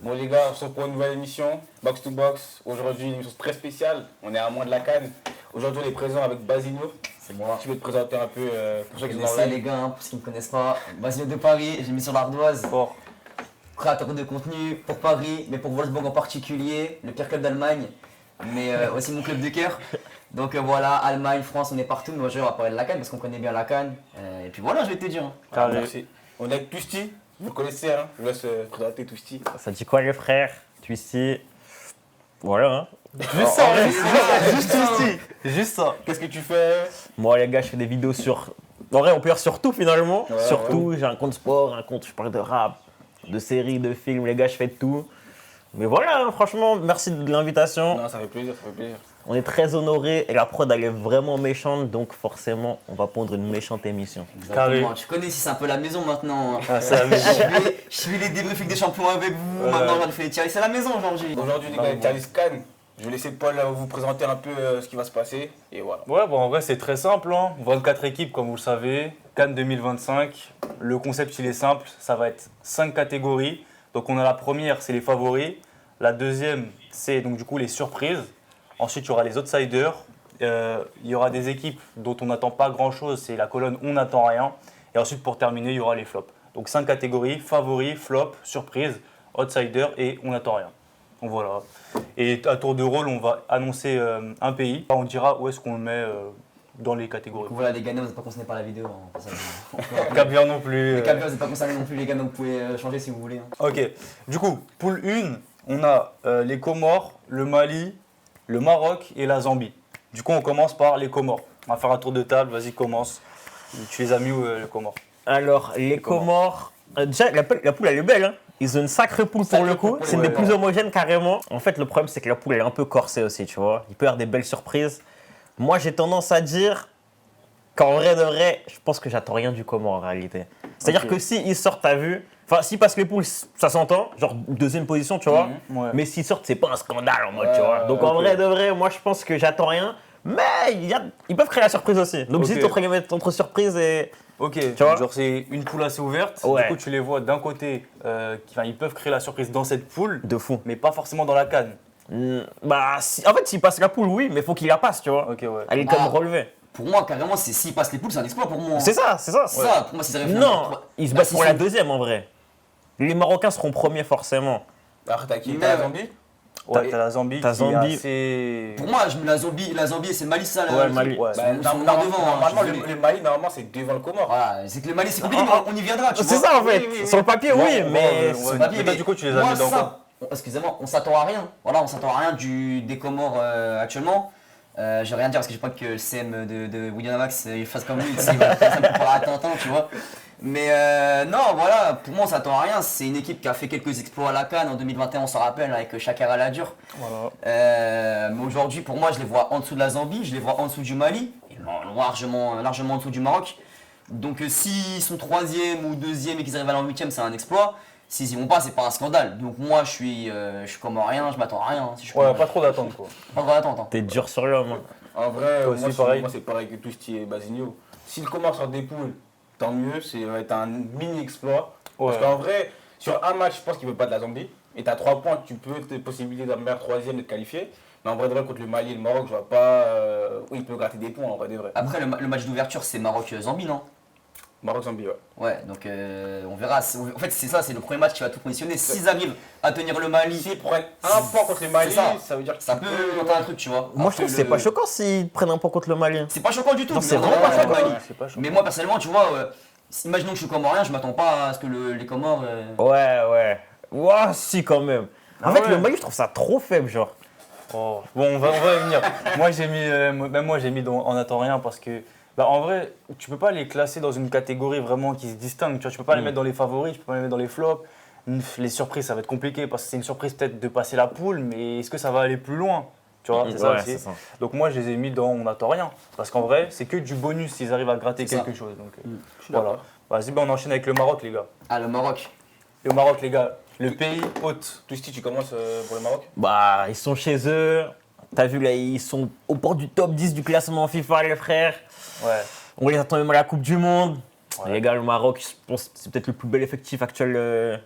Bon les gars, on se retrouve pour une nouvelle émission, Box to Box. Aujourd'hui une émission très spéciale, on est à moins de la Cannes. Aujourd'hui on est présent avec Basinho. C'est moi. Tu veux te présenter un peu pour ceux qui Je sont dans sais le les live. gars, hein, pour ceux qui ne me connaissent pas, Basile de Paris, j'ai mis sur l'ardoise. Fort. Créateur de contenu pour Paris, mais pour Wolfsburg en particulier, le pire club d'Allemagne, mais aussi mon club de cœur. Donc voilà, Allemagne, France, on est partout, mais aujourd'hui on va parler de la Cannes parce qu'on connaît bien la Cannes. Et puis voilà, je vais te dire. Hein. Ah, merci. On est avec Tusti, vous le connaissez, hein. Je vous laisse présenter Tusti. Ça dit quoi les frères? Twisty. Voilà hein. Juste ça, Juste Twisty. Juste ça. Qu'est-ce que tu fais? Moi les gars, je fais des vidéos sur. En vrai, on peut dire sur tout finalement. Ouais, sur tout, j'ai un compte sport, un compte, je parle de rap, de séries, de films, les gars, je fais de tout. Mais voilà, hein, franchement, merci de l'invitation. Non, ça fait plaisir, ça fait plaisir. On est très honorés et la prod elle est vraiment méchante, donc forcément, on va pondre une méchante émission. Exactement. Tu connais si c'est un peu la maison maintenant. Hein. Ah, c'est la maison. Je fais les débriefings des champions avec vous, maintenant je fais les tirer, c'est la maison aujourd'hui. Aujourd'hui les gars, Thalys Cannes. Je vais laisser Paul vous présenter un peu ce qui va se passer. Et voilà. Ouais, bon, en vrai, c'est très simple. Hein. 24 équipes, comme vous le savez. Cannes 2025. Le concept, il est simple. Ça va être 5 catégories. Donc, on a la première, c'est les favoris. La deuxième, c'est donc du coup les surprises. Ensuite, il y aura les outsiders. Il y aura des équipes dont on n'attend pas grand-chose. C'est la colonne on n'attend rien. Et ensuite, pour terminer, il y aura les flops. Donc, 5 catégories. Favoris, flop, surprise, outsider et on n'attend rien. Donc voilà. Et à tour de rôle, on va annoncer un pays. On dira où est-ce qu'on le met dans les catégories. Donc voilà les gagnants, vous n'êtes pas concernés par la vidéo. Hein. Cap Vert non plus. Les Caviar, vous n'êtes pas concernés non plus les gars, donc vous pouvez changer si vous voulez. Hein. Ok. Du coup, poule 1, on a les Comores, le Mali, le Maroc et la Zambie. Du coup, on commence par les Comores. On va faire un tour de table. Vas-y, commence. Tu les as mis où les Comores? Alors, les Comores, déjà, la poule elle est belle, hein. Ils ont une sacrée poule pour le coup, c'est une des plus homogènes carrément. En fait, le problème, c'est que la poule elle est un peu corsée aussi, tu vois. Il peut y avoir des belles surprises. Moi, j'ai tendance à dire qu'en vrai de vrai, je pense que j'attends rien du Comore en réalité. C'est-à-dire que s'ils sortent, t'as vu, enfin, s'ils passent les poules, ça s'entend, genre deuxième position, tu vois. Ouais. Mais s'ils sortent, c'est pas un scandale en mode, tu vois. Donc en vrai de vrai, moi, je pense que j'attends rien. Mais ils peuvent créer la surprise aussi. Donc j'hésite entre surprise et. Ok, Tu vois genre c'est une poule assez ouverte. Ouais. Du coup, tu les vois d'un côté, ils peuvent créer la surprise dans cette poule, De fou. mais pas forcément dans la canne. Bah, en fait, s'ils passent la poule, oui, mais faut qu'ils la passent, tu vois. Ok, ouais. Elle est comme Ah. relevée. Pour moi, carrément, c'est s'ils passent les poules, c'est un exploit pour moi. Hein. C'est ça. Ça, pour moi, s'ils arrivent Non, ils se Là, battent s'ils pour la sont- deuxième en vrai. Les Marocains seront premiers forcément. Après t'as qui? Mais- T'as la Zambie? Ouais, t'as la Zambie t'as qui Zambie. est assez... Pour moi, je mets la Zambie et c'est le Mali, ça. Ouais, Mali. Ouais. Ils Bah, sont devant. Hein, normalement, je suis désolé. le Mali, normalement, c'est devant le Comore. Voilà, c'est que le Mali, c'est compliqué, mais on y viendra. Tu C'est vois. ça en fait. Oui, oui, oui. Sur le papier, oui, mais. Sur Ouais. le papier, Mais toi, mais du coup, tu les as moi, mis dans ça, quoi? Excusez-moi, on s'attend à rien. Voilà, on s'attend à rien des Comores actuellement. Je vais rien dire parce que j'ai pas que le CM de William Max il fasse comme lui, il va faire ça pour arrêter un temps, tu vois. Mais non, voilà, pour moi on s'attend à rien. C'est une équipe qui a fait quelques exploits à la CAN en 2021, on s'en rappelle, avec Chakar Aladur. Voilà. Mais aujourd'hui, pour moi, je les vois en dessous de la Zambie, je les vois en dessous du Mali, et largement en dessous du Maroc. Donc s'ils sont troisième ou deuxième et qu'ils arrivent à aller en huitième, c'est un exploit. S'ils y vont pas, c'est pas un scandale. Donc moi, je suis comme rien, je m'attends à rien. Hein, si je suis Ouais, comme pas trop d'attente, quoi. pas trop d'attente. Hein. T'es dur sur l'homme. Hein. En vrai, Toi aussi, moi, pareil. moi, c'est pareil que Tusti et Basinho. Si le Comore sort des poules, tant mieux, ça va être un mini exploit. Ouais. Parce qu'en vrai, sur un match, je pense qu'il ne veut pas de la Zambie. Et tu as 3 points, tu peux te possibilité d'un meilleur troisième de te qualifier. Mais en vrai de vrai, contre le Mali et le Maroc, je vois pas où il peut gratter des points en vrai de vrai. Après, le match d'ouverture, c'est Maroc-Zambie, non? Maroc-Zambie, ouais. Ouais, donc on verra. En fait, c'est ça, c'est le premier match qui va tout conditionner. S'ils arrivent à tenir le Mali, S'ils prennent un point contre le Mali, c'est ça veut dire que ça peut monter un truc, tu vois. Moi je trouve que c'est le- pas choquant s'ils prennent un point contre le Mali. C'est pas choquant du tout. Non, mais c'est on vraiment verra pas le choquant. Mali. C'est pas choquant. Mais moi, personnellement, tu vois, imaginons que je suis comorien, je m'attends pas à ce que les Comores. Ouais. Ouah, si quand même. En Ah fait, ouais. le Mali, je trouve ça trop faible, genre. Oh, bon, on va y venir. Moi, j'ai mis en attend rien parce que, bah, en vrai, tu peux pas les classer dans une catégorie vraiment qui se distingue. Tu vois, tu peux pas les mettre dans les favoris, tu peux pas les mettre dans les flops. Les surprises, ça va être compliqué parce que c'est une surprise peut-être de passer la poule, mais est-ce que ça va aller plus loin? Tu vois, c'est ça Ouais, aussi. c'est ça. Donc moi, je les ai mis dans on n'attend rien parce qu'en vrai, c'est que du bonus s'ils arrivent à gratter C'est ça. quelque chose. Donc Je suis voilà. d'accord. Vas-y, bah, on enchaîne avec le Maroc, les gars. Ah, le Maroc. Et au Maroc, les gars, le pays hôte. Tusti, tu commences pour le Maroc? Bah, ils sont chez eux. T'as vu là, ils sont au bord du top 10 du classement FIFA, les frères. Ouais. On les attend même à la Coupe du Monde. Ouais. Les gars, le Maroc, je pense que c'est peut-être le plus bel effectif actuel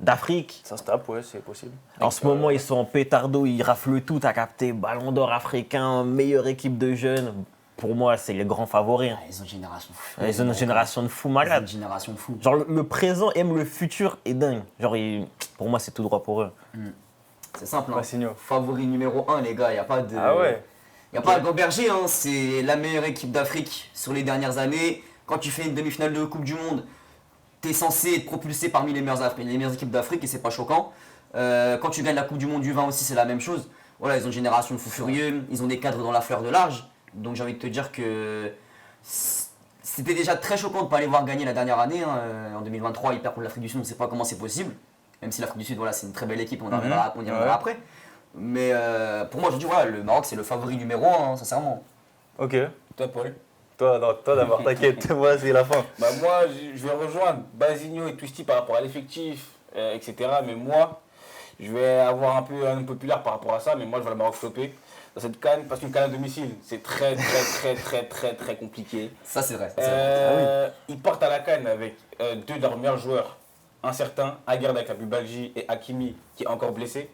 d'Afrique. Ça se tape, ouais, c'est possible. En ce moment, ils sont en pétardo, ils raflent tout, t'as capté, ballon d'or africain, meilleure équipe de jeunes. Pour moi, c'est les grands favoris. Ah, ils ont une génération fou. Ils ont une génération de fous Ils ont malades. une génération fou. Genre, le présent aime le futur est dingue. Genre, pour moi, c'est tout droit pour eux. C'est simple. Hein. Massigno. Favori numéro 1, les gars. Il n'y a pas de. Ah ouais. Il n'y a pas à goberger, hein. C'est la meilleure équipe d'Afrique sur les dernières années. Quand tu fais une demi-finale de Coupe du Monde, tu es censé être propulsé parmi les meilleures équipes d'Afrique et c'est pas choquant. Quand tu gagnes la Coupe du Monde du 20 aussi, c'est la même chose. Voilà, ils ont une génération de fous furieux, ils ont des cadres dans la fleur de l'âge. Donc j'ai envie de te dire que c'était déjà très choquant de ne pas les voir gagner la dernière année. Hein. En 2023, ils perdent contre l'Afrique du Sud, on ne sait pas comment c'est possible. Même si l'Afrique du Sud, voilà, c'est une très belle équipe, on y reviendra après. Mais pour moi, je dis, voilà, le Maroc, c'est le favori numéro 1, sincèrement. Ok. Toi, Paul? Toi d'abord, t'inquiète, moi c'est la fin. Bah moi, je vais rejoindre Basigno et Twisty par rapport à l'effectif, etc. Mais moi, je vais avoir un peu un populaire par rapport à ça, mais moi, je vais le Maroc flopper dans cette CAN, parce qu'une CAN à domicile, c'est très compliqué. Ça, c'est vrai. Ils partent à la CAN avec deux de leurs meilleurs joueurs, un certain Aguerd avec Aboubalji et Hakimi qui est encore blessé.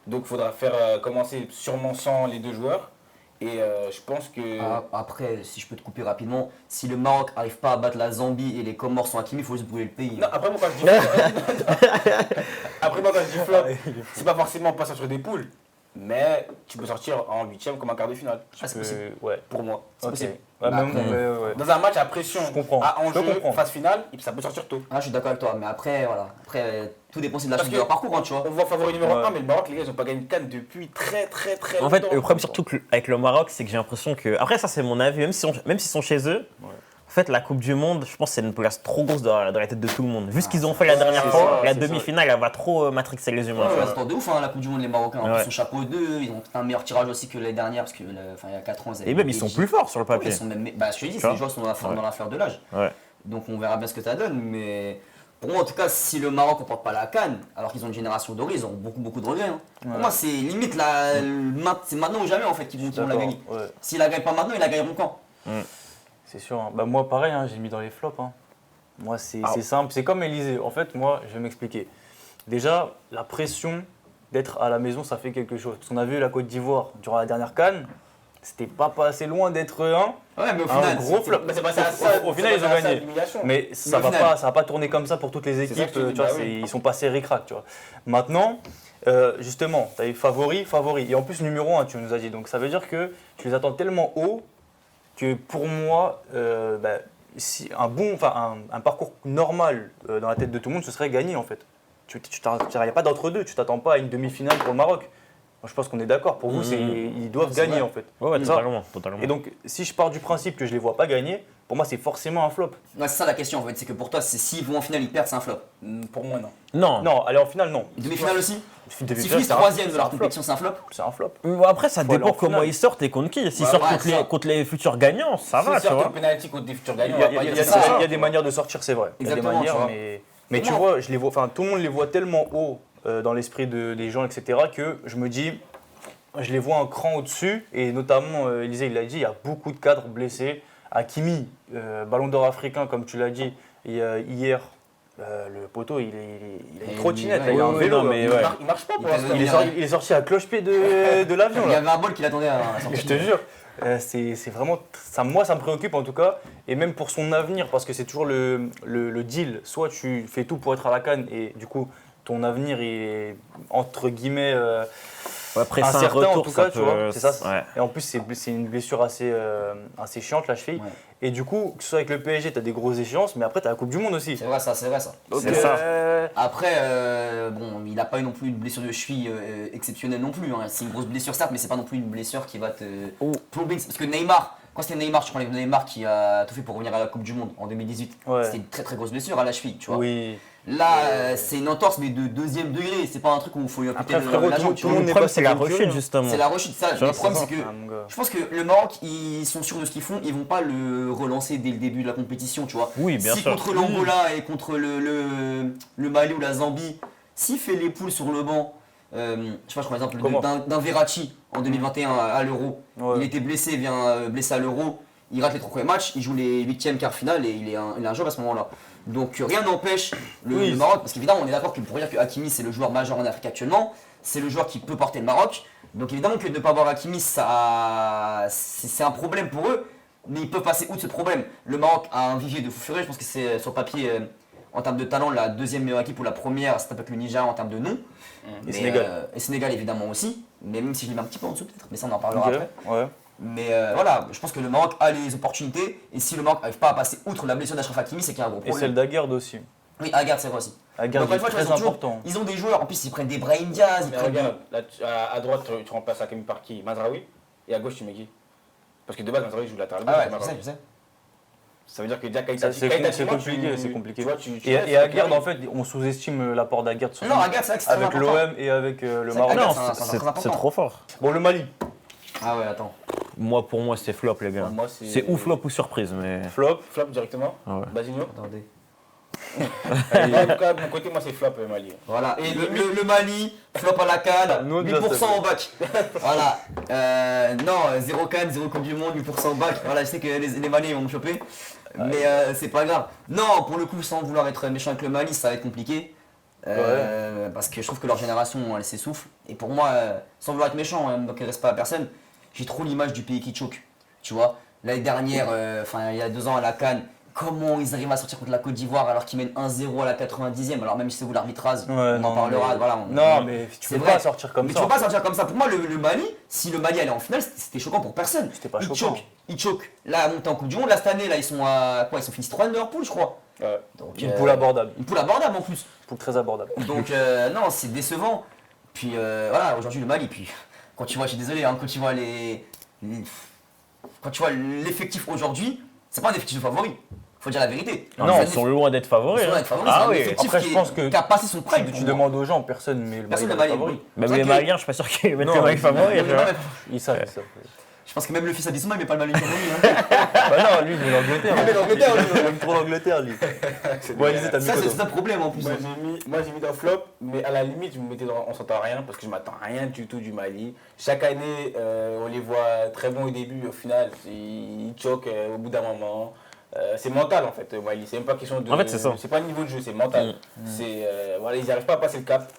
Donc il faudra faire commencer sûrement sans les deux joueurs. Et je pense que... Après, si je peux te couper rapidement, si le Maroc n'arrive pas à battre la Zambie et les Comores sont Hakimi, il faut juste bouger le pays. Non, après moi quand je dis flop, c'est pas forcément passer sur des poules, mais tu peux sortir en huitième comme en quart de finale. Ah, c'est possible. Ouais. Pour moi, c'est Ok. possible. Ouais, Bah, même, après, ouais. Dans un match à pression, Je comprends. à Je enjeu, comprends. phase finale, ça peut sortir tôt. Ah, je suis d'accord avec toi, mais après, voilà. Après, tout dépend aussi de la Parce suite de que- leur parcours, hein, tu vois. On voit favori numéro Ouais. 1, mais le Maroc, les gars, ils ont pas gagné de CAN depuis très longtemps. En fait, le problème surtout avec le Maroc, c'est que j'ai l'impression que. Après, ça, c'est mon avis, même s'ils sont chez eux. En fait, la Coupe du Monde, je pense que c'est une place trop grosse dans la tête de tout le monde. Vu ce qu'ils ont fait la dernière c'est fois, ça, la c'est demi-finale, elle va trop matrixer les humains. Ouais, tu vois. ouais, c'est de ouf, hein, la Coupe du Monde, les Marocains. En Ouais. plus, son chapeau 2, ils ont un meilleur tirage aussi que l'année dernière, parce que il y a 4 ans, ils avaient Et même, ils sont plus forts sur le Ouais, papier. ils sont même, bah, je te dis, Tu ces vois. joueurs sont dans la fleur de l'âge. Ouais. Donc on verra bien ce que ça donne. Mais pour moi, en tout cas, si le Maroc ne porte pas la CAN, alors qu'ils ont une génération dorée, ils ont beaucoup de regrets. Hein. Pour moi, c'est limite c'est maintenant ou jamais en fait qu'ils vont la gagner. Ouais. S'ils la gagnent pas maintenant, ils la gagneront quand? C'est sûr. Hein. Bah, moi, pareil, hein, j'ai mis dans les flops. Hein. Moi, c'est simple. C'est comme Élysée. En fait, moi, je vais m'expliquer. Déjà, la pression d'être à la maison, ça fait quelque chose. Parce qu'on a vu la Côte d'Ivoire durant la dernière CAN, c'était pas assez loin d'être Ouais, mais au un final, gros flop. Mais c'est passé à Au- ça. au final, c'est ils ont passé à ça, gagné. l'humiliation. Mais ça au va final- pas tourner comme ça pour toutes les ça équipes. que je te dis, Tu vois, bah oui. ils sont passés ric-rac, tu vois. Maintenant, justement, tu as eu favori. Et en plus, numéro 1, tu nous as dit. Donc ça veut dire que tu les attends tellement haut que pour moi, si un parcours normal dans la tête de tout le monde, ce serait gagné en fait. Il n'y a pas d'entre-deux. Tu t'attends pas à une demi-finale pour le Maroc. Moi, je pense qu'on est d'accord. Pour vous, ils doivent C'est gagner vrai. en fait. Ouais, Ça. totalement. Et donc, si je pars du principe que je les vois pas gagner, pour moi, c'est forcément un flop. Ouais, c'est ça la question en fait. C'est que pour toi, s'ils vont en finale, ils perdent, c'est un flop. Pour moi, non. Non. Non, aller en finale, non. Demi-finale aussi? S'ils Demi-finale, finissent c'est un- 3ème de c'est leur un flop. compétition, c'est un flop? C'est un flop. Après, ça Faut aller dépend en comment finale. ils sortent et contre qui. S'ils Bah, sortent ouais, contre, ça. contre les futurs gagnants, ça va, S'ils tu sortent vois. au penalty contre des futurs Il gagnants, y, on a, va pas il y a- dire il y a- ça. il y a des manières de sortir, c'est vrai. Il y a des Exactement, manières, tu vois. mais tu Non. vois, je les vois, tout le monde les voit tellement haut dans l'esprit des gens, etc., que je me dis, je les vois un cran au-dessus. Et notamment, Élisée, il l'a dit, il y a beaucoup de cadres blessés. Hakimi, ballon d'or africain, comme tu l'as dit, hier, le poteau, il a une Et trottinette, ouais, là, il a un ouais, vélo. non, mais là. ouais. Il marche pas pour Il l'instant. Il est sorti à cloche-pied de l'avion. Il y là. avait un bol qui l'attendait à la sortie. Je te jure, c'est vraiment. Moi, ça me préoccupe en tout cas, et même pour son avenir, parce que c'est toujours le deal. Soit tu fais tout pour être à la CAN, et du coup, ton avenir est entre guillemets Après, c'est un incertain en retour, tout cas, ça tu vois. peut. C'est ça. Ouais. Et en plus, c'est une blessure assez chiante, la cheville. Ouais. Et du coup, que ce soit avec le PSG, tu as des grosses échéances, mais après, tu as la Coupe du Monde aussi. C'est vrai ça, c'est vrai ça. Donc, C'est ça. Après, bon, il n'a pas eu non plus une blessure de cheville exceptionnelle non plus. Hein. C'est une grosse blessure certes, mais c'est pas non plus une blessure qui va te plomber. Parce que Neymar, quand c'était Neymar, je crois que Neymar qui a tout fait pour revenir à la Coupe du Monde en 2018, Ouais. c'était une très grosse blessure à la cheville, tu vois. Oui. Là, c'est une entorse mais de deuxième degré. C'est pas un truc où il faut lui amputer Après, frérot, la jambe, tout tu le vois. monde Le n'est problème, pas c'est la talentueux, rechute, hein. justement. C'est la rechute, ça. vois, Le problème, c'est c'est que Ah, mon gars. je pense que le Maroc, ils sont sûrs de ce qu'ils font, ils vont pas le relancer dès le début de la compétition, tu vois. Oui, bien si sûr. contre l'Angola et contre le Mali ou la Zambie, s'il fait les poules sur le banc, je sais pas, je prends l'exemple Comment d'un Verratti en 2021 à l'Euro, Ouais. il était blessé, blessé à l'Euro, il rate les 3 premiers matchs, il joue les 8e, quart finale et il est injouable à ce moment-là. Donc rien n'empêche le Maroc, parce qu'évidemment on est d'accord que pour dire que Hakimi c'est le joueur majeur en Afrique actuellement, c'est le joueur qui peut porter le Maroc. Donc évidemment que de ne pas avoir Hakimi, c'est un problème pour eux, mais ils peuvent passer outre ce problème. Le Maroc a un vivier de fou furieux, je pense que c'est sur papier, en termes de talent, la deuxième meilleure équipe ou la première, c'est avec le Nigeria en termes de nom. Et Sénégal. Et Sénégal évidemment aussi, mais même si je les mets un petit peu en dessous peut-être, mais ça on en parlera après. Ouais. Mais voilà, je pense que le Maroc a les opportunités, et si le Maroc n'arrive pas à passer outre la blessure d'Achraf Hakimi, c'est qu'il y a un gros Et problème. celle d'Aguerd aussi. Oui, Aguerd c'est vrai aussi. Aguerd est très important. Ils ont des joueurs, en plus ils prennent des Brahim Diaz, ils Mais prennent regarde, là, à droite, tu remplaces Hakimi par qui? Mazraoui. Et à gauche, tu mets qui? Parce que de base, Mazraoui joue latéral gauche. Ah ouais, c'est Mazraoui. je sais. Ça veut dire que déjà, C'est compliqué. Et Aguerd, en fait, on sous-estime l'apport d'Aguerd Non, Aguerd, c'est vrai que c'est très avec important. l'OM et avec le Maroc. Non, c'est très important. c'est trop fort. Bon, le Mali. Ah ouais, attends. Pour moi, c'est flop, les gars. Moi, C'est ou flop ou surprise, mais. Flop. Flop directement. Ah ouais. Basigno. Attendez. En tout cas, de mon côté, moi, c'est flop Mali. Voilà, et le Mali, flop à la canne, Nous, 8% au bac. Voilà, non, 0 canne, 0 Coupe du Monde, 8% au bac. Voilà, je sais que les Maliens vont me choper, mais c'est pas grave. Non, pour le coup, sans vouloir être méchant avec le Mali, ça va être compliqué. Parce que je trouve que leur génération, elle s'essouffle. Et pour moi, sans vouloir être méchant, donc il ne reste pas à personne, j'ai trop l'image du pays qui choque. Tu vois, l'année dernière, il y a 2 ans à la CAN, comment ils arrivent à sortir contre la Côte d'Ivoire alors qu'ils mènent 1-0 à la 90e. Alors même si c'est vous l'arbitrage, on en parlera. Voilà, mais tu peux pas sortir comme ça. Mais tu peux pas sortir comme ça. Pour moi, le Mali, si le Mali allait en finale, c'était choquant pour personne. C'était pas choquant. Ils choquent. Là, monter en Coupe du Monde, là cette année, là, ils sont à quoi? Ils sont finis 3 de leur poule, je crois. Donc, Une poule abordable. Une poule abordable en plus. Une poule très abordable. Donc non, c'est décevant. Puis voilà, aujourd'hui le Mali, puis quand tu vois, je suis désolé, hein, quand tu vois quand tu vois l'effectif aujourd'hui, c'est pas un effectif de favori. Faut dire la vérité. Non, ils sont loin d'être favoris. Ils sont loin d'être favoris, Ah c'est un oui. effectif Après, je pense que qui a passé son prime. Si tu demandes aux gens, personne ne met le Personne Mali ne favori. oui. Même C'est les vrai que- Maliens, je suis pas sûr qu'ils mettent Non, le Mali favori. Oui, tu vois. Ils savent. Je pense que même le fils Abissouma, il met pas le Mali favori. Bah non, lui, il veut l'Angleterre. Il met l'Angleterre, lui. Il aime trop l'Angleterre, lui. Bon, Alizé, t'as mis Ça, quoi, c'est toi un problème en plus. Moi j'ai mis dans flop, mais à la limite je me mettais on s'entend à rien parce que je m'attends à rien du tout du Mali. Chaque année on les voit très bons au début, au final ils choquent au bout d'un moment. C'est mental en fait Mali, c'est même pas question de. En fait c'est ça. C'est pas le niveau de jeu, c'est mental. C'est voilà, ils n'arrivent pas à passer le cap.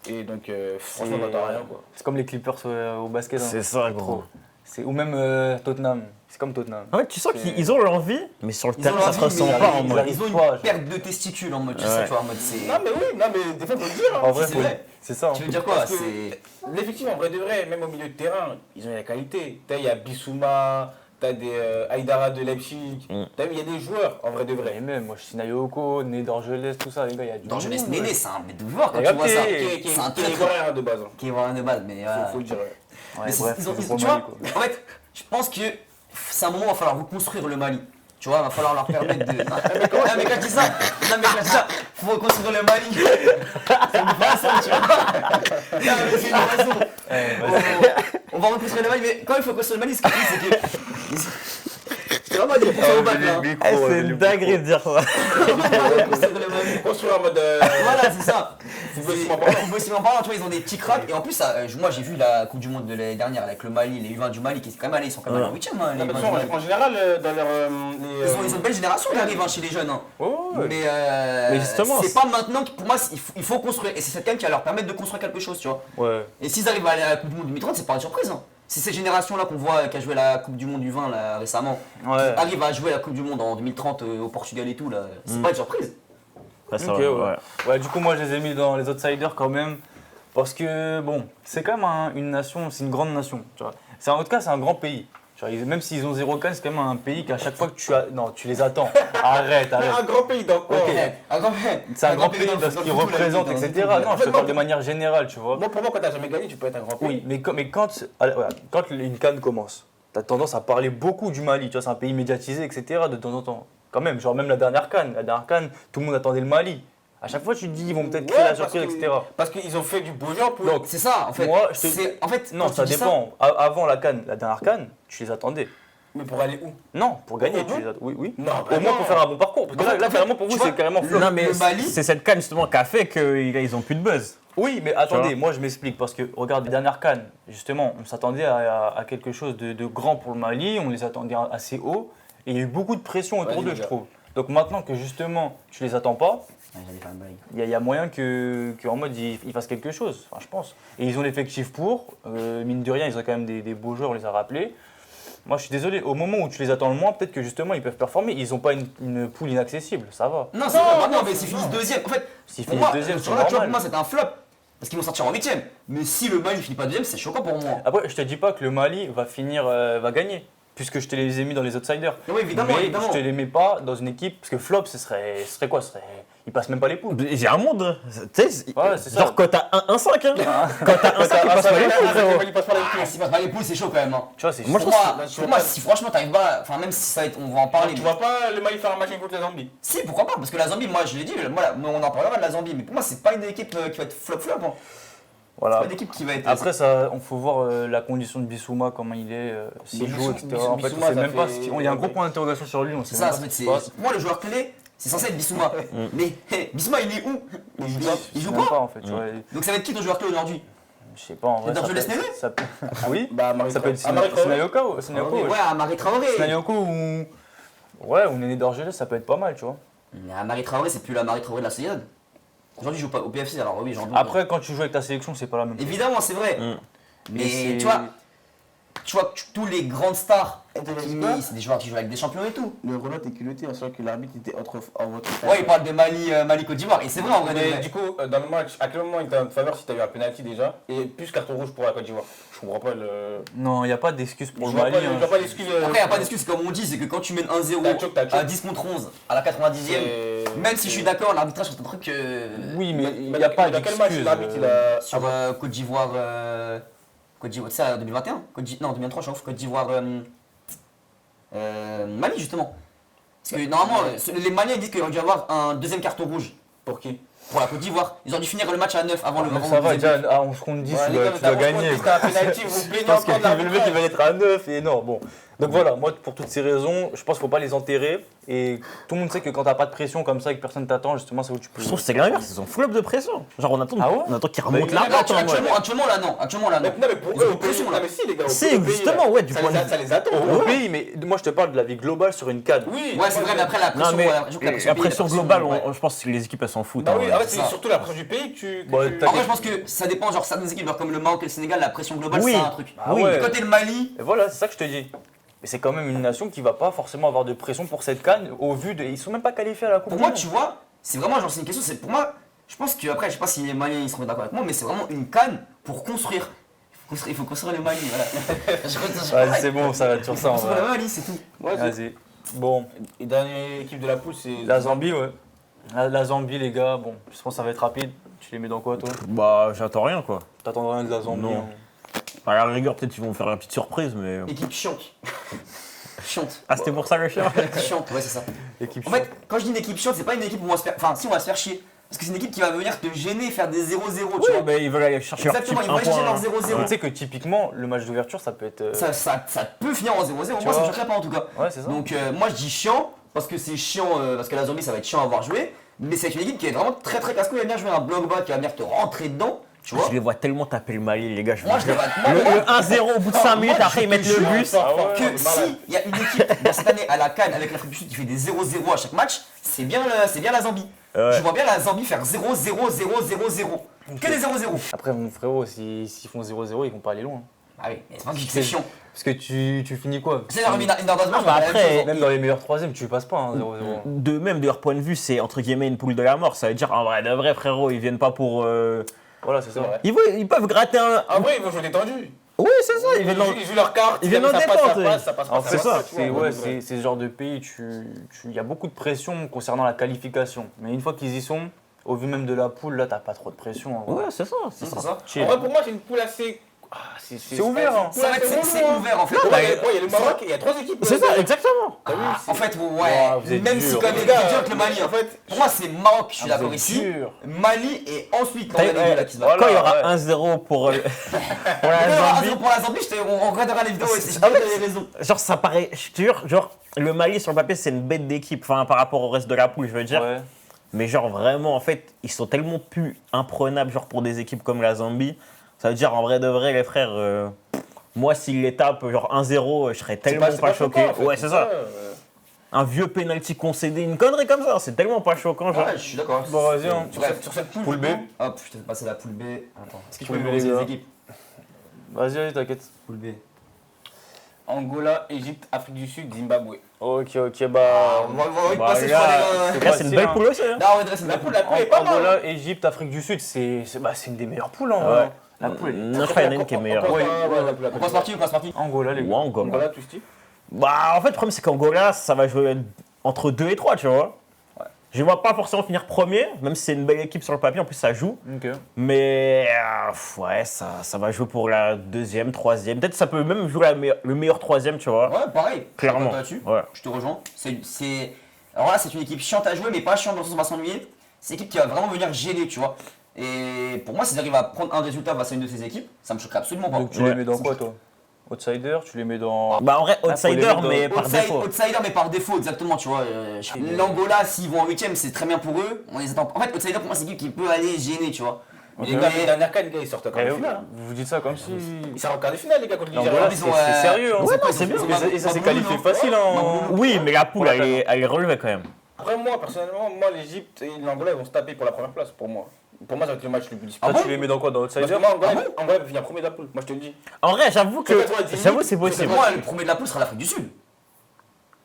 Et donc franchement on m'attend à rien quoi. C'est comme les Clippers au basket. hein. C'est ça, gros. Ou même Tottenham. C'est comme Tottenham. En fait, tu sens qu'ils ont l'envie, mais sur le Ils ont terrain, ça se l'envie, ressent mais pas en ils mode. ont pas, une perte de testicules en mode, tu sais, Ouais. tu vois, en mode c'est. Non mais oui, non mais des fois faut le dire. hein. En vrai, c'est vrai. c'est ça. Tu hein. veux dire quoi? Parce que C'est. l'effectif en vrai de vrai, même au milieu de terrain, ils ont la qualité. Il y a Bissouma, t'as des Aïdara de Leipzig, t'as vu, il y a des joueurs en vrai de Et vrai. même, moi, je suis Sinayo Né d'Orgelès, tout ça, les gars, il y a du. Dans Jeunesse monde, Néné, ouais. c'est un bête de voir quand Et tu vois ça. ok. C'est un Qui est très ivoirien de base. Hein. qui est vraiment de base, mais. Faut le dire. Ouais. Ouais, Mais bref, ils ont- c'est tu pour vois, Mali, quoi. en fait, je pense que c'est un moment où il va falloir reconstruire le Mali. Tu vois, il va falloir leur permettre de. Non, mais quand je dis ça, faut reconstruire le Mali. C'est une façon, tu vois. Non, mais c'est une raison. On va reconstruire le Mali, mais quand il faut reconstruire le Mali, ce qu'il dit, c'est que. C'est vraiment des points au bac là. Eh, c'est une dinguerie de dire ça. On va reconstruire le Mali. Construire en mode. Voilà, c'est ça. Footballistiquement parlant. Footballistiquement parlant, tu vois, ils ont des petits cracks. Et en plus, moi j'ai vu la Coupe du Monde de l'année dernière avec le Mali, les U20 du Mali qui sont quand même allés, ils sont quand même allés en 8ème. Hein, les Non, mais U20 de du toute Mali. façon, en général, dans leur. Ils ont une belle génération qui arrive hein, chez les jeunes. Hein. Ouais. Mais justement, c'est pas maintenant que pour moi il faut construire. Et c'est cette canne qui va leur permettre de construire quelque chose, tu vois. Ouais. Et s'ils arrivent à aller à la Coupe du Monde 2030, c'est pas une surprise. Hein. Si ces générations-là qu'on voit qui a joué la Coupe du Monde du 20 là, récemment, Ouais. qui arrivent à jouer la Coupe du Monde en 2030 au Portugal et tout, là, c'est pas une surprise. Ouais, ça Ok, va, ouais. ouais. Ouais, du coup, moi, je les ai mis dans les outsiders quand même. Parce que, bon, c'est quand même une nation, c'est une grande nation. Tu vois. En tout cas, c'est un grand pays. Tu vois, même s'ils ont 0 canne, c'est quand même un pays qu'à chaque fois que tu as. Non, tu les attends. Arrête. Un grand pays dans quoi Ok. C'est C'est un grand pays parce qu'il représente, etc. Non, je te parle de manière générale, tu vois. Moi, pour moi, quand t'as jamais gagné, tu peux être un grand pays. Oui, mais quand une canne commence, tu as tendance à parler beaucoup du Mali. Tu vois, c'est un pays médiatisé, etc. de temps en temps. Quand même, genre même la dernière canne, tout le monde attendait le Mali. À chaque fois, tu te dis, ils vont peut-être créer la surprise, etc. Parce qu'ils ont fait du beau jeu pour. Donc, C'est ça, en fait. moi, je te- C'est- en fait, non, quand ça tu dis dépend. Avant la canne, la dernière canne, tu les attendais. Mais pour aller où? Non, pour gagner, Pour tu les attendais. Oui, oui. Non, Au moins pour faire un bon parcours. Parce que En fait, là, carrément, pour tu vous, vois, c'est carrément flop. Non, mais le Mali- c'est cette canne justement qui a fait qu'ils ont plus de buzz. Oui, mais attendez, moi je m'explique parce que regarde les dernières cannes, justement, on s'attendait à quelque chose de grand pour le Mali, on les attendait assez haut et il y a eu beaucoup de pression autour Vas-y, d'eux, les je gars. trouve. Donc maintenant que justement tu les attends pas, Ouais, j'allais faire une blague. il y a moyen qu'en mode ils fassent quelque chose, enfin, je pense. Et ils ont l'effectif pour, mine de rien, ils ont quand même des beaux joueurs, on les a rappelés. Moi je suis désolé, au moment où tu les attends le moins, peut-être que justement ils peuvent performer. Ils n'ont pas une poule inaccessible, ça va. Non, c'est vrai, non, mais s'ils finissent deuxième, en fait, S'ils pour finissent moi, deuxième, ce c'est là, tu vois, pour normal. moi, c'est un flop. Parce qu'ils vont sortir en 8ème. Mais si le Mali ne finit pas deuxième, c'est choquant pour moi. Après, je te dis pas que le Mali va gagner, puisque je te les ai mis dans les outsiders. Oui, évidemment, mais évidemment. je te les mets pas dans une équipe, parce que flop, ce serait quoi? Ils passent même pas les poules. J'ai un monde. Tu sais, Ouais, c'est ça. genre quand t'as 1-5, hein. Quand t'as 1-5, il passe pas les poules, frérot. Il passe pas les Ah, poules. s'ils passent pas les poules, c'est chaud quand même. Hein. Tu vois, c'est Moi, je Pour trouve moi, que- pour moi, si franchement t'arrives pas, enfin même si ça va être, on va en parler. Tu mais- vois pas le Mali faire un match contre la Zambie? Si, pourquoi pas? Parce que la Zambie, moi je l'ai dit, moi, on en parlera de la Zambie, mais pour moi c'est pas une équipe qui va être flop-flop. Hein. C'est Voilà. pas une équipe qui va être. Après, ça, on faut voir la condition de Bissouma, comment il est, s'il joue, etc. En fait, on sait même pas. Il y a un gros point d'interrogation sur lui, on sait c'est même ça, pas c'est ce qui se passe. moi le joueur clé, c'est censé être Bissouma. Mais Bissouma il est où? Il joue même pas. en fait. tu vois. Donc ça va être qui ton joueur clé aujourd'hui? Je sais pas, en vrai. T'as ça Georges peut- Lesnelé ça peut- Oui, Bah, Marie ça peut être Traoré. Sinayoka ou Ouais, à Marie Traoré. Sinayoka ou. Ouais, ou Néné d'Orgelès, ça peut être pas mal, tu vois. Mais à Marie Traoré, c'est plus la Marie Traoré de la Sociedad. Aujourd'hui, il joue pas au PFC, alors oui, j'en doute. Après, quand tu joues avec ta sélection, c'est pas la même chose. Évidemment, c'est vrai. Mais c'est- tu vois que tous les grandes stars, Et t'as Hakimi, dit quoi? c'est des joueurs qui jouent avec des champions et tout. Le Renault est culotté, en sachant que l'arbitre était en votre Ouais, il parle de Mali Côte d'Ivoire, et c'est vrai en vrai. de Mais vrai. du coup, dans le match, à quel moment il était en notre faveur si t'as eu un penalty déjà? Et plus carton rouge pour la Côte d'Ivoire. Je comprends pas le. Non, il n'y a pas d'excuse pour Je le vois Mali. pas, hein. je vois pas l'excuse. Après, il n'y a pas d'excuse, comme on dit, c'est que quand tu mènes 1-0 T'as choc. à 10 contre 11 à la 90e, même si je suis d'accord, l'arbitrage c'est un truc Oui, mais il Mais n'y a pas dans quel match d'excuse. l'arbitre il a. sur Côte d'Ivoire. Côte d'Ivoire, c'est ça, 2021 non, 2023, je suis ouf, Côte d'Ivoire. Mali, justement. Parce que normalement, les Maliens ils disent qu'il aurait dû avoir un deuxième carton rouge Pour qui? pour la Côte d'Ivoire. Ils ont dû finir le match à 9 avant le Donc avant ça le va, deuxième déjà, à 11 contre 10, Ouais, tu les gars, dois gagner. C'était un penalty, vous Je plaignez pense encore de que le mec il va l'arbitrage. être à 9 et non, bon. Donc voilà, moi pour toutes ces raisons, je pense qu'il ne faut pas les enterrer. Et tout le monde sait que quand t'as pas de pression comme ça et que personne t'attend, justement, c'est où tu peux. Je trouve que c'est l'inverse, ils ont full up de pression. Genre on attend, Ah ouais on attend qu'ils Mais remontent la là, pente en mode. Actuellement là non. Actuellement là non. Non, mais pour Ils ont eux, une au pays, pression, là. non, mais si, les gars. au C'est pays, justement, là, ouais, du ça point les de a- vue. Ça les attend. Au pays, mais moi je te parle de la vie globale sur une cadre. Oui, Ouais, c'est vrai, mais après la Non pression. mais ouais, je trouve que la pression globale, ouais. je pense que les équipes elles s'en foutent. Bah hein, oui, ouais. en fait, c'est c'est ça. surtout la pression du pays que tu. Bon, que tu- t'as- En vrai, je pense que ça dépend, genre certaines équipes, genre comme le Maroc et le Sénégal, la pression globale, Oui. c'est un truc. Ah ouais. Du côté de Mali, Et voilà, c'est ça que je te dis. Mais c'est quand même une nation qui va pas forcément avoir de pression pour cette canne au vu de. Ils sont même pas qualifiés à la Coupe. pour du moi, Monde. tu vois, c'est vraiment, genre, c'est une question, c'est pour moi, je pense que après, je sais pas si les Maliens ils seront d'accord avec moi, mais c'est vraiment une canne pour construire. Il faut construire le Mali, voilà. Vas-y, c'est bon, ça va être sur ça. en Construire vrai. le Mali, c'est tout. Ouais, c'est- Vas-y. Bon, Et dernière équipe de la poule, c'est. la Zambie, ouais. La Zambie, les gars, bon, je pense que ça va être rapide. Tu les mets dans quoi, toi? Bah j'attends rien quoi. T'attends rien de la Zambie? Non. hein. À la rigueur peut-être qu'ils vont faire une petite surprise mais. Équipe chiante. Chiante. Ah c'était pour ça le chien. Chiante, ouais, c'est ça. Équipe En fait, quand je dis une équipe chiante, c'est pas une équipe où on va se faire. Enfin, si on va se faire chier. Parce que c'est une équipe qui va venir te gêner, faire des 0-0, tu Oui vois. mais ils veulent aller chercher leur petit Exactement, ils vont aller chercher leur 0-0. Tu sais que typiquement, le match d'ouverture, ça peut être. Ça peut finir en 0-0, moi ça me vois. choquerait pas en tout cas. Ouais, c'est ça. Donc moi je dis chiant, parce que c'est chiant, parce que la Zambie ça va être chiant à avoir joué, mais c'est une équipe qui est vraiment très très casse-couille, elle va venir jouer un bloc bas, qui va venir te rentrer dedans, tu vois. Je les vois tellement taper le Mali les gars. Moi je les vois. moi, Le 1-0 au bout de 5 minutes moi, après je ils mettent te le jure bus. Ah ouais. que si il y a une équipe dans cette année à la CAN avec l'Afrique du Sud qui fait des 0-0 à chaque match, c'est bien la Zambie. Ouais. Je vois bien la Zambie faire 0-0-0-0-0. Que des 0-0. Après, mon frérot, s'ils font 0-0, ils vont pas aller loin. Ah oui, mais c'est pas que c'est chiant. Parce que tu finis quoi? C'est genre une Inardasman, bah après, Même dans les meilleures troisièmes, tu passes pas, hein, 0-0. Même de leur point de vue, c'est entre guillemets une poule de la mort. Ça veut dire en vrai de vrai frérot, ils viennent pas pour. Voilà, c'est ça. vrai. Ils peuvent gratter un. En vrai, ils vont jouer détendu. Oui c'est ça, ils viennent dans. Ils jouent leur carte. ils viennent en ça passe, détente, ça passe, ça passe En pas, fait, ça, passe pas, tu c'est vois, ouais, en vrai. c'est ce genre de pays, il y a beaucoup de pression concernant la qualification. Mais une fois qu'ils y sont, au vu même de la poule, là, t'as pas trop de pression. en vrai. Ouais c'est ça. C'est ça. Chill. En vrai, pour moi, c'est une poule assez. Ah, C'est ouvert, hein. Ça va être c'est ouvert en fait. Ouais, il y a le Maroc et il y a 3 équipes. C'est ça exactement. T'as vu, En fait, Wow, ouais, vous êtes même si dur. quand même Les c'est gars, dur que le Mali. en fait, Pour moi, c'est Maroc, je suis Ah, d'accord vous êtes ici. dur. Mali et ensuite, quand T'as- on a les deux là qui se battent. voilà. Quand il y aura ouais. 1-0 pour la Ah, Zambie, pour la Zambie, on regardera les vidéos et c'est En fait, j'avais raison. genre ça paraît, je te jure, genre le Mali sur le papier c'est une bête d'équipe, enfin par rapport au reste de la poule je veux dire. Ouais. Mais genre vraiment en fait ils sont tellement plus imprenables genre pour des équipes comme la Zambie. Ça veut dire en vrai de vrai les frères, moi s'ils les tapent genre 1-0 je serais tellement pas choqué. choquant, en fait, Ouais c'est ça. un vieux penalty concédé, une connerie comme ça. C'est tellement pas choquant, genre. Ouais, je suis d'accord. Bon, vas-y, hein. Sur cette poule, Poule B. Hop, je t'ai passé la poule B. Attends, est-ce que tu peux Poule me B, donner les les gars. équipes? Vas-y, t'inquiète. Poule B. Angola, Égypte, Afrique du Sud, Zimbabwe. Ok, bah. On va Bah, passer là, sur les. c'est Là, c'est une belle facile, poule aussi. Hein. Non, on va dresser La la poule, poule. la poule est pas mal. Angola, Égypte, Afrique du Sud, c'est une des meilleures poules en Ouais. vrai. La poule. Non, je crois qu'il y en a une qui est meilleure. Ouais, On passe parti, on passe parti. Angola, les Ou gars. Angola. Angola, tout ce type. Bah, en fait, le problème, c'est qu'Angola, ça va jouer entre 2 et 3, tu vois. Je ne vois pas forcément finir premier, même si c'est une belle équipe sur le papier, en plus ça joue. Ok. Mais ouais, ça va jouer pour la deuxième, troisième. Peut-être ça peut même jouer le meilleur troisième, tu vois. Ouais, pareil. Clairement. Là-dessus, Ouais. je te rejoins. Alors là, c'est une équipe chiante à jouer, mais pas chiante dans le sens où on va s'ennuyer. C'est une équipe qui va vraiment venir gêner, tu vois. Et pour moi, s'ils arrivent à prendre un résultat face à une de ces équipes, ça me choquerait absolument pas. Donc tu les mets dans quoi, toi? Outsider, tu les mets dans. Bah, en vrai, faut les outsider, mettre dans- mais par défaut. Outsider, mais par défaut, exactement, tu vois. L'Angola, s'ils vont en 8ème, c'est très bien pour eux. On les attend. En fait, Outsider, pour moi, c'est une équipe qui peut aller gêner, tu vois. Les gars, les dernières cannes, les gars, ils sortent encore Eh, de finale. vous dites ça comme si. Ils sortent encore de finale, les gars, contre le L'Angola, Nigeria. c'est sérieux. Hein. Ouais, non, c'est bien. Et ça s'est qualifié facile. Hein. Oui, mais la poule, elle est relevée quand même. Après, moi, personnellement, l'Égypte et l'Angola, ils vont se taper pour la première place, pour moi. Pour moi, ça va être le match le plus disputé. Toi, tu les mets dans quoi? Dans Parce Outsider? que moi, Angola va finir premier de la poule. Moi, je te le dis. En vrai, j'avoue que c'est Pour possible. moi, le premier de la poule sera l'Afrique du Sud.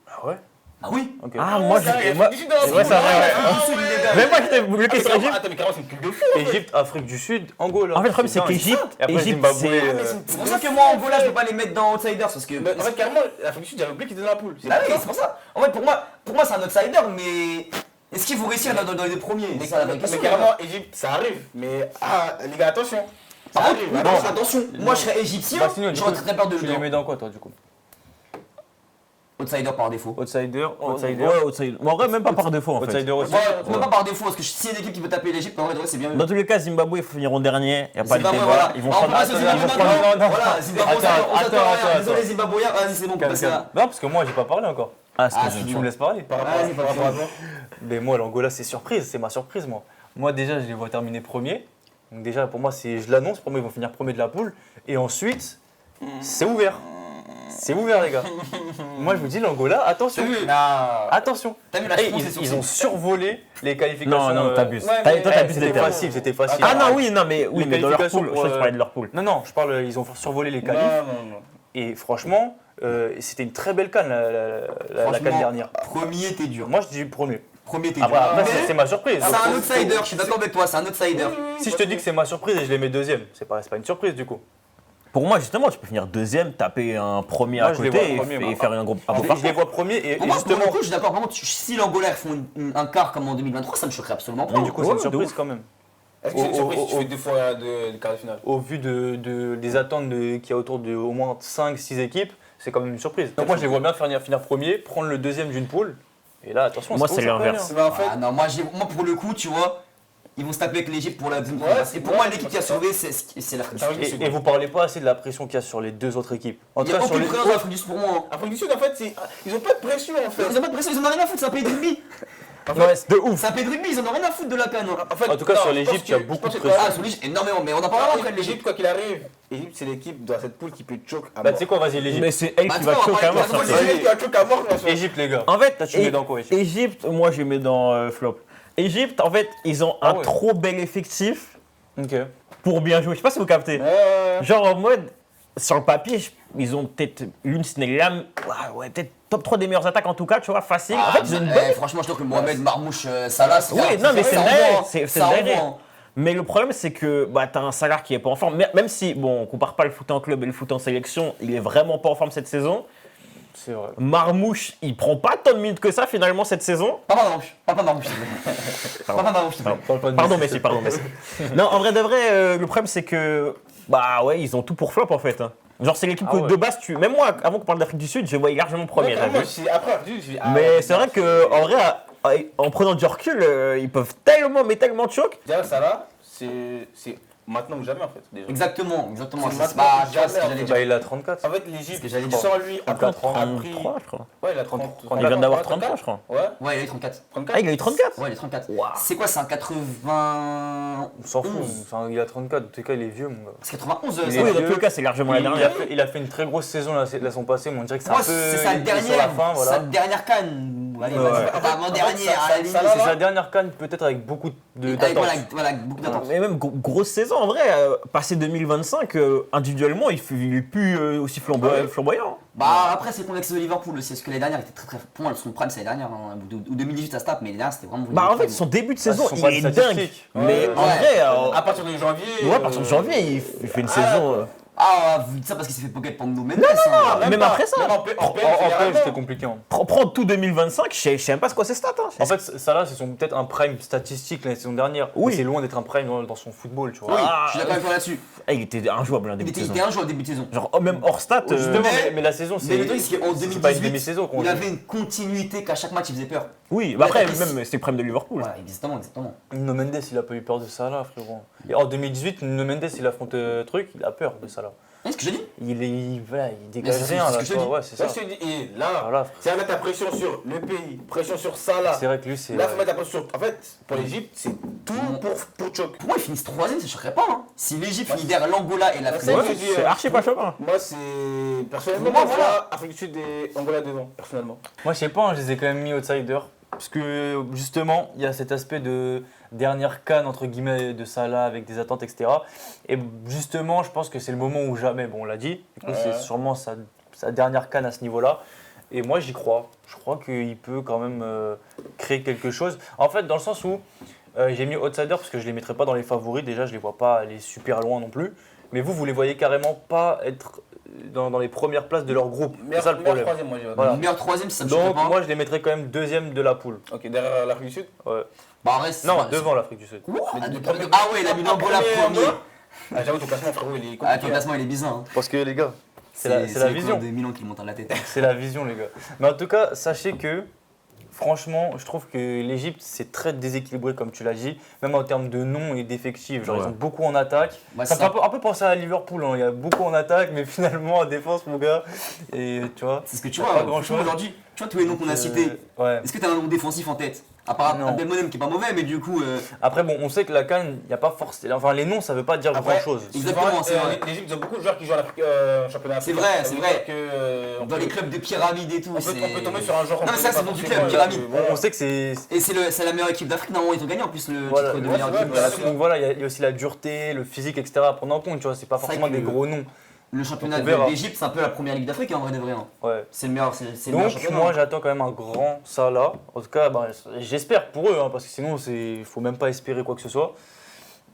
Ah ouais? Ah oui. Ok. Ah, moi, ça, il y a moi, l'Afrique du Sud dans la ouais, poule. ça va, ouais. L'Afrique du Sud, les gars. Mais moi, j'étais bloqué sur Égypte. Attends, mais carrément, c'est une truc de fou. Égypte, Afrique du Sud, Angola. En fait, le problème, c'est dingue. qu'Égypte, Et après, Égypte, Zimbabwe. c'est. C'est pour ça que moi, Angola, je peux pas les mettre dans Outsiders parce que. Mais en fait, carrément, l'Afrique du Sud, j'avais oublié qu'ils étaient dans la poule. Bah oui, c'est pour ça. En fait, pour moi, c'est un outsider, mais est-ce qu'ils vont réussir dans les premiers? Mais, C'est ça la vraie question. carrément, Égypte, ça arrive. Mais, les gars, attention. Ça Par contre, arrive. oui, attention. attention, moi je serais égyptien, Bastino, du j'aurais coup, très peur de Tu les mets dans quoi, toi, du coup? Outsider par défaut. Outsider, Outsider. Ouais, outsider. En vrai, même pas par défaut, en fait. Outsider aussi. Moi, pas par défaut, parce que si y a une équipe qui peut taper l'Égypte, en vrai, c'est bien. Dans tous les cas, Zimbabwe, ils finiront dernier. Il n'y a pas de Zimbabwe, débat. voilà. Ils vont Alors, on prendre. passe au Zimbabwe ils vont maintenant. prendre- non, non. Voilà, Zimbabwe, Attends, on s'attend à attends, rien. Désolé, Zimbabwe, vas-y, c'est bon, on peut passer là. Non, parce que moi, j'ai pas parlé encore. Ah, Ah, excuse-moi. Tu me laisses parler. Par rapport Vas-y, par rapport à quoi Mais moi, l'Angola, c'est surprise, c'est ma surprise, moi. Moi, déjà, je les vois terminer premier. Donc, déjà, pour moi, je l'annonce, pour moi, ils vont finir premier de la poule. Et ensuite, c'est ouvert. C'est ouvert, les gars. Moi, je vous dis, l'Angola, attention. Attention. T'as vu la Hey, réponse, ils ont survolé les qualifications. Non, non, t'abuses. ouais, Toi, mais- t'abuses des C'était termes. facile, c'était facile. Ah non, oui, non, mais Les dans leur qualifications poule. Je pour, crois que tu parlais de leur poule. Non, je parle, ils ont survolé les qualifs. Non. Et franchement, c'était une très belle canne, la Franchement, canne dernière. Premier, t'es dur. Moi, je dis premier. Premier, t'es Ah dur. bah, après, Mais c'est ma surprise. c'est un outsider, je suis d'accord avec toi, c'est un outsider. Si je te dis que c'est ma surprise et je les mets deuxième, c'est pas une surprise du coup. Pour moi, justement, tu peux finir deuxième, taper un premier Moi, à je les côté vois premier, et moi. faire un groupe. Je les vois premiers et Pour moi, pour justement. le coup, je suis d'accord. Par contre, si l'Angola ils font un quart comme en 2023, ça me choquerait absolument pas. Mais du coup, c'est Ouais, une de surprise ouf. quand même. Est-ce que c'est une surprise si tu Oh, fais deux fois de quart de finale? Au vu des attentes qu'il y a autour de au moins 5-6 équipes, c'est quand même une surprise. Donc moi, je les vois bien finir premier, prendre le deuxième d'une poule. Et là, attention, Moi, ça c'est peut aller, l'inverse. hein. Mais en fait, Ah non, moi pour le coup, tu vois, ils vont se taper avec l'Égypte pour la deuxième Ouais, place. c'est Et pour bon, moi, l'équipe qui a c'est sauvé, c'est l'Afrique du Ah Sud. oui, Et vous parlez pas assez de la pression qu'il y a sur les deux autres équipes. En Il tout n'y a cas, sur aucune les. présence de l'Afrique du Sud pour moi. hein. Afrique du Sud, en fait, ils ont pas de pression en fait. Ils ont pas de pression, ils en ont rien à foutre, c'est un pays de rugby. Ouais, c'est de ouf. C'est un pays de rugby, ils en ont rien à foutre de la canne. En fait, En tout cas, non, sur je l'Égypte, pense il y a que- beaucoup je de pense que- Ah, sur l'Égypte, énormément, mais on en parlera après de l'Égypte. L'Égypte, quoi qu'il arrive, l'Égypte, c'est l'équipe dans cette poule qui peut choke à Bah, mort. tu sais quoi, vas-y, l'Égypte. Mais c'est elle Bah, qui va attends, choquer à ouais, mort. attends, sur c'est ça. C'est l'Égypte qui va choke à mort, moi. Égypte, les gars. En fait, Toi, tu mets dans quoi, Égypte? Égypte, moi, je mets dans flop. Égypte, en fait, ils ont Ah un ouais. trop bel effectif Ok. pour bien jouer. Je sais pas si vous captez. Genre en mode, sur le papier, ils ont peut-être l'une, ce n'est l'âme, ouais, peut-être top 3 des meilleures attaques en tout cas, tu vois, facile. En fait, ils ont une bonne. Franchement, je trouve que Mohamed Marmouche Salah, c'est Oui, non, mais c'est ça vrai, envoie, c'est ça vrai. envoie, hein. Mais le problème, c'est que bah, tu as un Salah qui est pas en forme. Même si, bon, on compare pas le foot en club et le foot en sélection, il est vraiment pas en forme cette saison. C'est vrai. Marmouche, il prend pas tant de minutes que ça finalement cette saison. Papa Marmouche, s'il te plaît. Papa Marmouche, s'il te plaît. Parle pas de Pardon, Messi, Messi, pardon, Messi. Non, en vrai de vrai, le problème, c'est que, bah ouais, ils ont tout pour flop en fait. Hein. Genre, c'est l'équipe Ah que ouais. de base, même moi, avant qu'on parle d'Afrique du Sud, je voyais largement premier, t'as vu. Après, Afrique du Sud, je dis, ah, Mais ouais, c'est vrai qu'en vrai, en prenant du recul, ils peuvent tellement, mais tellement de choc. Déjà, ça là, c'est maintenant ou jamais en fait. Déjà. Exactement. C'est C'est maintenant pas ou tu vois ce que jamais, j'allais en dire. Bah, il a 34. En fait, Ce l'Égypte, que j'allais dire. sans lui, a pris. 33, je crois. Ouais, il a 30. Il vient d'avoir 33, je crois. Ouais, Ouais, il a eu 34. 34. Ah, il a eu 34. Ouais, il est 34. Waouh. C'est quoi, c'est un 80. On s'en fout. 11. Enfin, il a 34. En tout cas, il est vieux, mon gars. C'est 91, Il ça. est Oui, dans vieux. tous les cas, c'est largement la dernière. Il a fait une très grosse saison la saison passée, mais on dirait que c'est un Moi, peu. c'est sa il est sur dernière, la fin, voilà. sa dernière canne. Allez, Ouais. vas-y, En fait, pas avant-dernière, ça- à la limite. ça- C'est sa dernière canne, peut-être avec beaucoup Avec, d'attentes. voilà, beaucoup d'attentes. Mais même grosse saison en vrai, passé 2025, individuellement, il est plus aussi flamboyant. Bah après c'est le contexte de Liverpool aussi, parce que les dernières étaient très pour moi son prime c'est les dernières, hein. Ou 2018 à Stap, mais les dernières c'était vraiment. Bah en fait, son début de saison, ce sont il pas est des dingue. statistiques. Mais Ouais. en vrai, À partir de janvier. ouais, à partir de janvier, il fait une saison. Ah, vous dites ça parce qu'il s'est fait pocket par Nuno Mendes. hein. Même après ça. Même en PL, En PL, c'était compliqué. Hein. Prends tout 2025, je sais même pas c'est quoi ses stats. Hein. En fait, ça là, c'est peut-être un prime statistique la saison dernière. Oui. Mais c'est loin d'être un prime dans son football, tu vois. Oui, Ah, je suis d'accord avec toi là-dessus. il était injouable en Il début de était saison. un joueur au début de saison. Genre, même hors stats. Justement, Mais- mais la saison, c'est. Mais le truc c'est qu'en c'est pas une 2018, demi-saison qu'on il joue. avait une continuité qu'à chaque match il faisait peur. Oui, bah après, il a- même c'est le problème de Liverpool. Voilà, exactement. Nuno Mendes, il a pas eu peur de Salah, frérot. Et en 2018, Nuno Mendes, il affronte truc, il a peur de Salah. C'est ce que je dis. Voilà, il dégage c'est rien ce là, que je tu te vois. dis. Ouais, c'est Ça, ça. je te dis, et là, Voilà, c'est à mettre la pression sur le pays, pression sur Salah. c'est vrai que lui, c'est. Là, il faut mettre la pression sur. En fait, pour l'Égypte, c'est tout pour choc. Pour moi ils finissent 3ème, ça ne choquerait pas. Hein. Si l'Égypte finit derrière l'Angola et l'Afrique Ouais, du Ouais, Sud, je dis, c'est archi pas choquant. Moi, c'est. Personnellement, Moi, moi, voilà. voilà, Afrique du Sud et Angola devant, personnellement. Moi, je sais pas, hein, je les ai quand même mis outsiders. Parce que justement, il y a cet aspect de dernière canne, entre guillemets, de Salah avec des attentes, etc. Et justement, je pense que c'est le moment où jamais, bon, on l'a dit, du coup, c'est sûrement sa dernière canne à ce niveau-là. Et moi, j'y crois. Je crois qu'il peut quand même créer quelque chose. En fait, dans le sens où j'ai mis outsider parce que je les mettrais pas dans les favoris. Déjà, je les vois pas aller super loin non plus. Mais vous les voyez carrément pas être dans les premières places de leur groupe. C'est ça le Meilleur problème. troisième, moi, j'ai Voilà. meilleur 3ème, ça me choquerait Donc, pas. moi, je les mettrais quand même deuxième de la poule. Ok, derrière l'Afrique du Sud. Ouais. Bah, reste. Non, devant l'Afrique du Sud. Ah ouais, il a mis l'Angola premier. Ah, j'avoue, ton classement, frérot, il est Ah, ton compliqué. classement il est bizarre. Hein. Parce que les gars, c'est la l'école vision. de Milan qui lui monte à la tête. C'est la vision, les gars. Mais en tout cas, sachez que, franchement, je trouve que l'Égypte, c'est très déséquilibré, comme tu l'as dit, même en termes de noms et d'effectifs. Genre, Ouais. ils ont beaucoup en attaque. Bah, Ça me ça- fait un peu penser à Liverpool. Hein. Il y a beaucoup en attaque, mais finalement, en défense, mon gars. Et tu vois. C'est ce que tu Pas vois, grand-chose. franchement, aujourd'hui, tu vois tous les noms qu'on a cités. Ouais. Est-ce que tu as un nom défensif en tête? À part Non. Abdelmonem qui est pas mauvais, mais du coup. Après, bon, on sait que la CAN, il n'y a pas forcément. Enfin, les noms, ça veut pas dire Après, grand-chose. Exactement, c'est vrai. L'Égypte, ils ont beaucoup de joueurs qui jouent à l'Afrique championnat C'est africain. vrai, Ça c'est veut vrai. dire que, Dans les clubs de pyramide et tout. on peut tomber sur un joueur. Non, mais ça, c'est bon du club, forcément, pyramide. On sait que c'est. Et c'est la meilleure équipe d'Afrique. Normalement, ils ont gagné en plus le Voilà, titre de ouais, meilleure c'est équipe. vrai, d'Afrique. Donc voilà, il y a aussi la dureté, le physique, etc. à prendre en compte, tu vois. C'est pas C'est vrai forcément que des gros noms. Le championnat On verra. d'Égypte, c'est un peu la première ligue d'Afrique en vrai de vrai. Hein. Ouais. C'est le meilleur, c'est le meilleur Donc championnat. moi j'attends quand même un grand Salah. En tout cas, bah, j'espère pour eux, hein, parce que sinon il faut même pas espérer quoi que ce soit.